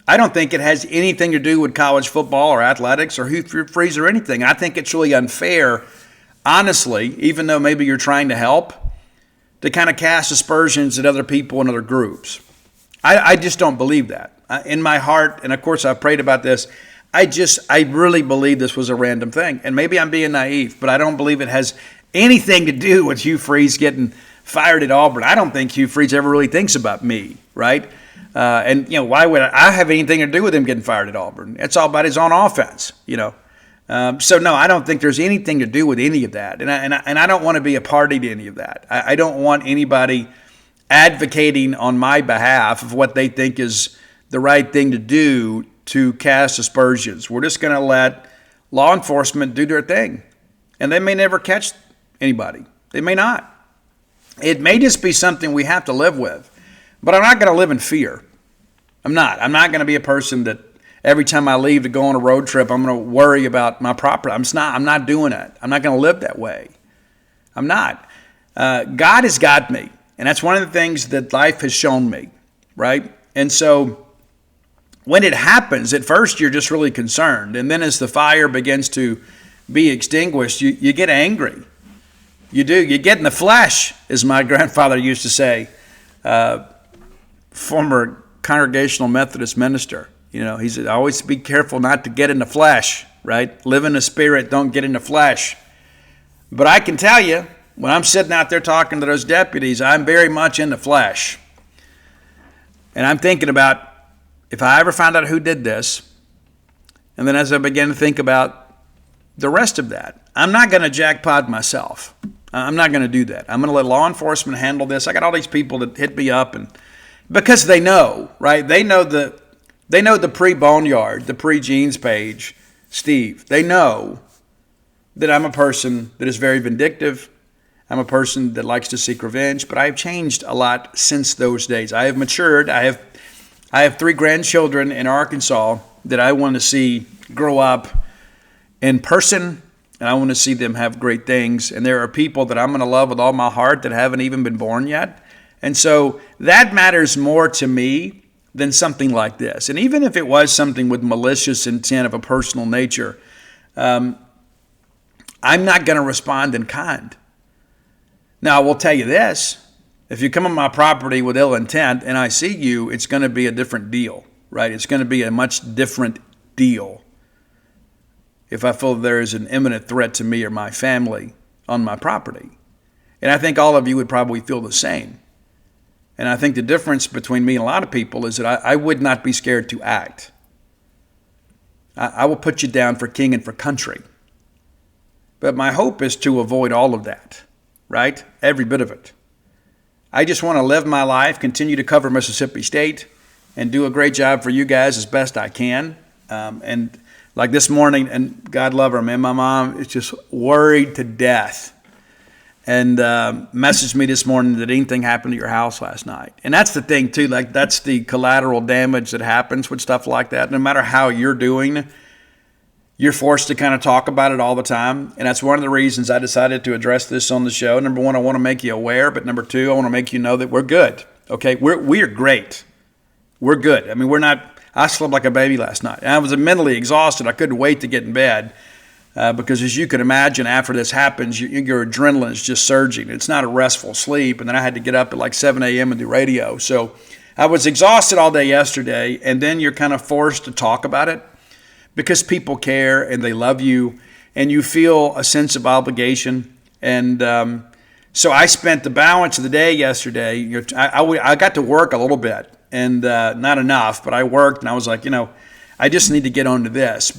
I don't think it has anything to do with college football or athletics or Hugh Freeze or anything. I think it's really unfair, honestly, even though maybe you're trying to help, to kind of cast aspersions at other people and other groups. I just don't believe that. In my heart, and of course I've prayed about this, I really believe this was a random thing. And maybe I'm being naive, but I don't believe it has anything to do with Hugh Freeze getting fired at Auburn. I don't think Hugh Freeze ever really thinks about me, right? Why would I have anything to do with him getting fired at Auburn? It's all about his own offense, So no, I don't think there's anything to do with any of that, and I don't want to be a party to any of that. I don't want anybody advocating on my behalf of what they think is the right thing to do to cast aspersions. We're just going to let law enforcement do their thing, and they may never catch anybody. They may not. It may just be something we have to live with. But I'm not going to live in fear. I'm not going to be a person that every time I leave to go on a road trip, I'm going to worry about my property. I'm not doing it. I'm not going to live that way. I'm not. God has got me. And that's one of the things that life has shown me, right? And so when it happens, at first you're just really concerned. And then as the fire begins to be extinguished, you get angry. You do. You get in the flesh, as my grandfather used to say, former Congregational Methodist minister. He said, always be careful not to get in the flesh, right? Live in the spirit, don't get in the flesh. But I can tell you, when I'm sitting out there talking to those deputies, I'm very much in the flesh. And I'm thinking about, if I ever found out who did this, and then as I began to think about the rest of that, I'm not going to jackpot myself. I'm not going to do that. I'm going to let law enforcement handle this. I got all these people that hit me up, and because they know, right? They know the pre-Boneyard, the pre-Jeans page, Steve. They know that I'm a person that is very vindictive. I'm a person that likes to seek revenge, but I have changed a lot since those days. I have matured. I have 3 grandchildren in Arkansas that I want to see grow up in person, and I want to see them have great things. And there are people that I'm going to love with all my heart that haven't even been born yet. And so that matters more to me than something like this. And even if it was something with malicious intent of a personal nature, I'm not going to respond in kind. Now, I will tell you this. If you come on my property with ill intent and I see you, it's going to be a different deal, right? It's going to be a much different deal if I feel there is an imminent threat to me or my family on my property. And I think all of you would probably feel the same. And I think the difference between me and a lot of people is that I would not be scared to act. I will put you down for king and for country. But my hope is to avoid all of that, right? Every bit of it. I just want to live my life, continue to cover Mississippi State, and do a great job for you guys as best I can. And like this morning, and God love her, man, my mom is just worried to death. And messaged me this morning that anything happened to your house last night. And that's the thing, too. Like, that's the collateral damage that happens with stuff like that. No matter how you're doing, you're forced to kind of talk about it all the time. And that's one of the reasons I decided to address this on the show. Number one, I want to make you aware. But number two, I want to make you know that we're good. Okay? We're great. We're good. I mean, we're not – I slept like a baby last night. And I was mentally exhausted. I couldn't wait to get in bed. Because as you can imagine, after this happens, your adrenaline is just surging. It's not a restful sleep. And then I had to get up at like 7 a.m. and do radio. So I was exhausted all day yesterday. And then you're kind of forced to talk about it because people care and they love you. And you feel a sense of obligation. And so I spent the balance of the day yesterday. I got to work a little bit. And not enough. But I worked and I was like, I just need to get onto this.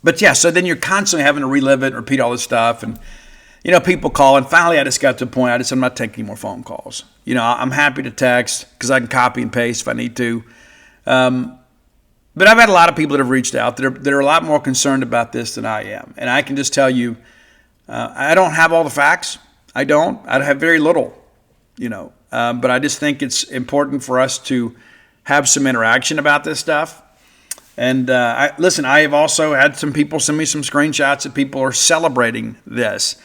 But yeah, so then you're constantly having to relive it and repeat all this stuff. And, people call. And finally, I just got to the point, I'm not taking any more phone calls. I'm happy to text because I can copy and paste if I need to. But I've had a lot of people that have reached out that are a lot more concerned about this than I am. And I can just tell you, I don't have all the facts. I don't. I have very little, But I just think it's important for us to have some interaction about this stuff. And I have also had some people send me some screenshots that people are celebrating this.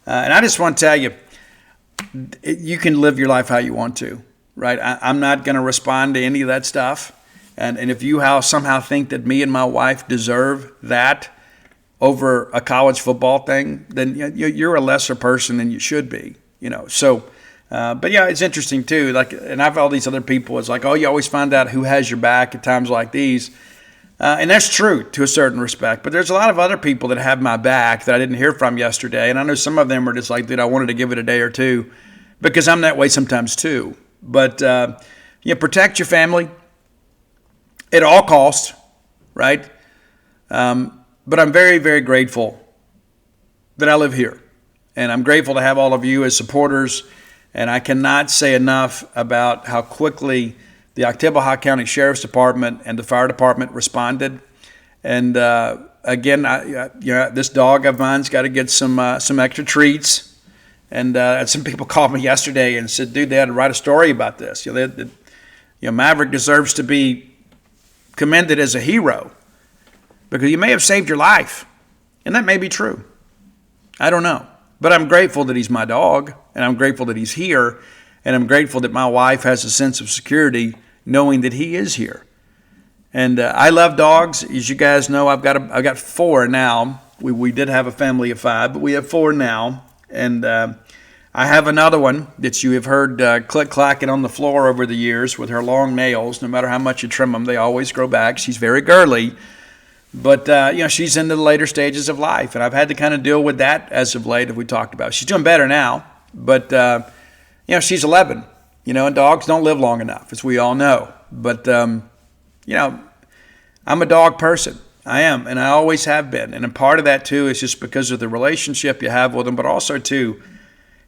And I just want to tell you, you can live your life how you want to, right? I'm not going to respond to any of that stuff. And if you somehow think that me and my wife deserve that over a college football thing, then you're a lesser person than you should be, So, but yeah, it's interesting too. And I've all these other people. It's like, oh, you always find out who has your back at times like these. And that's true to a certain respect. But there's a lot of other people that have my back that I didn't hear from yesterday. And I know some of them are just like, dude, I wanted to give it a day or two because I'm that way sometimes too. But, protect your family at all costs, right? But I'm very, very grateful that I live here. And I'm grateful to have all of you as supporters. And I cannot say enough about how quickly the Oktibbeha County Sheriff's Department and the fire department responded. And again, this dog of mine's got to get some extra treats. And some people called me yesterday and said, "Dude, they had to write a story about this. Maverick deserves to be commended as a hero because you may have saved your life. And that may be true. I don't know. But I'm grateful that he's my dog, and I'm grateful that he's here, and I'm grateful that my wife has a sense of security knowing that he is here. And I love dogs. As you guys know, I've got 4 now. We did have a family of 5, but we have 4 now. And I have another one that you have heard click-clacking on the floor over the years with her long nails. No matter how much you trim them, they always grow back. She's very girly. But, she's into the later stages of life. And I've had to kind of deal with that as of late, as we talked about. She's doing better now. But, she's 11. And dogs don't live long enough, as we all know. But, I'm a dog person. I am, and I always have been. And a part of that, too, is just because of the relationship you have with them, but also, too,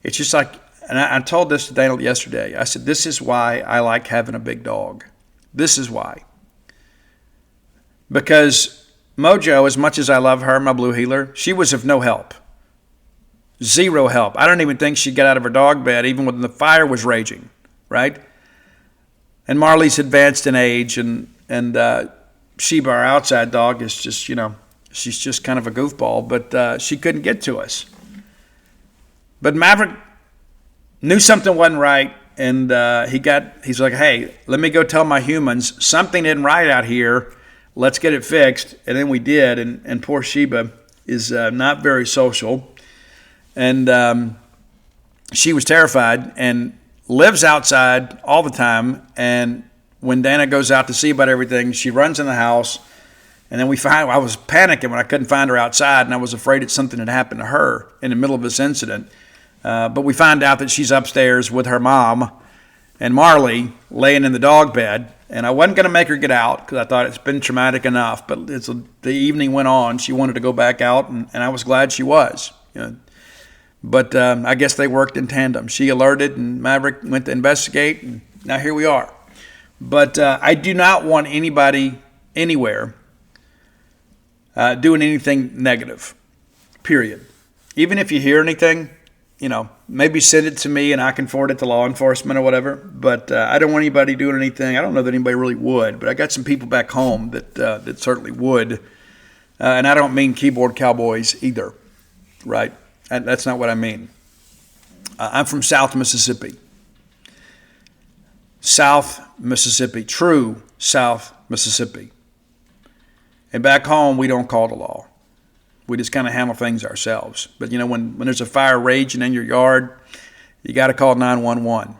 it's just like, and I told this to Daniel yesterday. I said, this is why I like having a big dog. This is why. Because Mojo, as much as I love her, my blue heeler, she was of no help. Zero help. I don't even think she'd get out of her dog bed even when the fire was raging, right? And Marley's advanced in age, and Sheba, our outside dog, is just, she's just kind of a goofball, but she couldn't get to us. But Maverick knew something wasn't right, and he's like, hey, let me go tell my humans something isn't right out here. Let's get it fixed. And then we did, and poor Sheba is not very social. And she was terrified and lives outside all the time. And when Dana goes out to see about everything, she runs in the house. And then I was panicking when I couldn't find her outside, and I was afraid that something had happened to her in the middle of this incident. But we find out that she's upstairs with her mom and Marley laying in the dog bed. And I wasn't going to make her get out because I thought it's been traumatic enough. But the evening went on. She wanted to go back out, and I was glad she was. But I guess they worked in tandem. She alerted, and Maverick went to investigate, and now here we are. But I do not want anybody anywhere doing anything negative, period. Even if you hear anything, maybe send it to me and I can forward it to law enforcement or whatever. But I don't want anybody doing anything. I don't know that anybody really would, but I got some people back home that certainly would. And I don't mean keyboard cowboys either, right? That's not what I mean. I'm from South Mississippi. South Mississippi, true South Mississippi. And back home, we don't call the law. We just kind of handle things ourselves. But, when there's a fire raging in your yard, you got to call 911,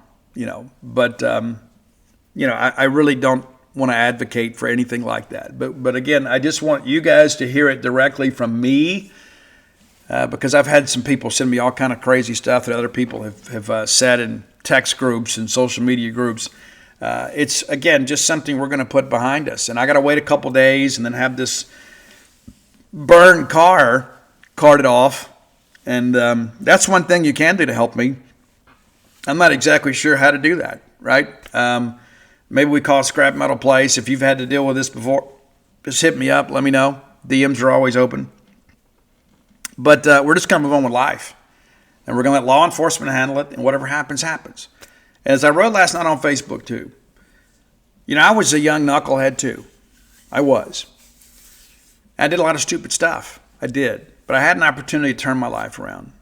But, I really don't want to advocate for anything like that. But again, I just want you guys to hear it directly from me because I've had some people send me all kind of crazy stuff that other people have said in text groups and social media groups. It's, again, just something we're going to put behind us. And I got to wait a couple days and then have this burned car carted off. And that's one thing you can do to help me. I'm not exactly sure how to do that, right? Maybe we call a scrap metal place. If you've had to deal with this before, just hit me up. Let me know. DMs are always open. But we're just going to move on with life. And we're going to let law enforcement handle it, and whatever happens, happens. As I wrote last night on Facebook, too, I was a young knucklehead, too. I was. I did a lot of stupid stuff. I did. But I had an opportunity to turn my life around.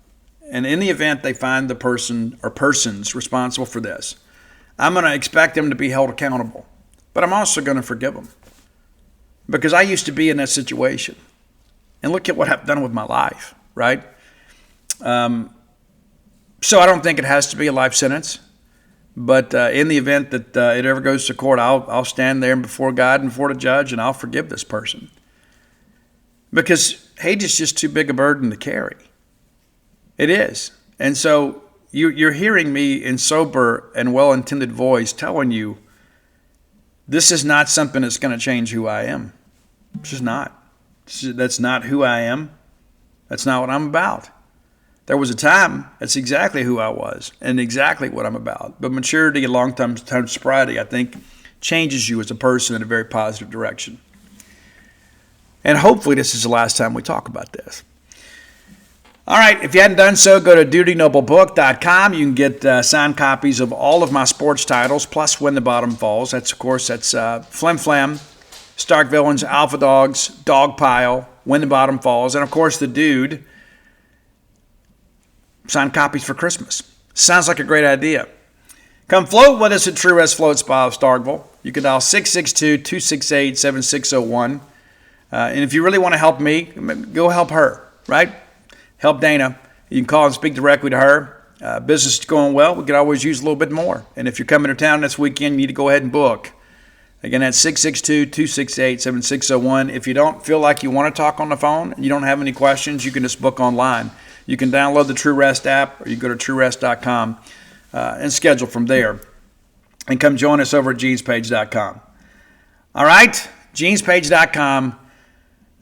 And in the event they find the person or persons responsible for this, I'm going to expect them to be held accountable. But I'm also going to forgive them. Because I used to be in that situation. And look at what I've done with my life, right? So I don't think it has to be a life sentence. But in the event that it ever goes to court, I'll stand there before God and before the judge, and I'll forgive this person. Because hate is just too big a burden to carry. It is. And so you're hearing me in sober and well-intended voice telling you this is not something that's going to change who I am. It's just not. That's not who I am. That's not what I'm about. There was a time that's exactly who I was and exactly what I'm about. But maturity and long-term sobriety, I think, changes you as a person in a very positive direction. And hopefully this is the last time we talk about this. All right, if you hadn't done so, go to DutyNobleBook.com. You can get signed copies of all of my sports titles, plus When the Bottom Falls. That's Flim Flam, Stark Villains, Alpha Dogs, Dog Pile, When the Bottom Falls, and of course the Dude. Signed copies for Christmas. Sounds like a great idea. Come float with us at True Rest Float Spa of Starkville. You can dial 662-268-7601. And if you really want to help me, go help her, right? Help Dana. You can call and speak directly to her. Business is going well. We could always use a little bit more. And if you're coming to town this weekend, you need to go ahead and book. Again, that's 662-268-7601. If you don't feel like you want to talk on the phone and you don't have any questions, you can just book online. You can download the True Rest app, or you go to truerest.com and schedule from there. And come join us over at genespage.com. All right? genespage.com,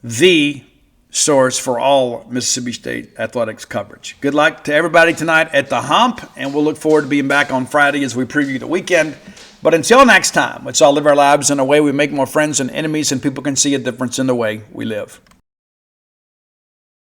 the source for all Mississippi State athletics coverage. Good luck to everybody tonight at the Hump, and we'll look forward to being back on Friday as we preview the weekend. But until next time, let's all live our lives in a way we make more friends and enemies, and people can see a difference in the way we live.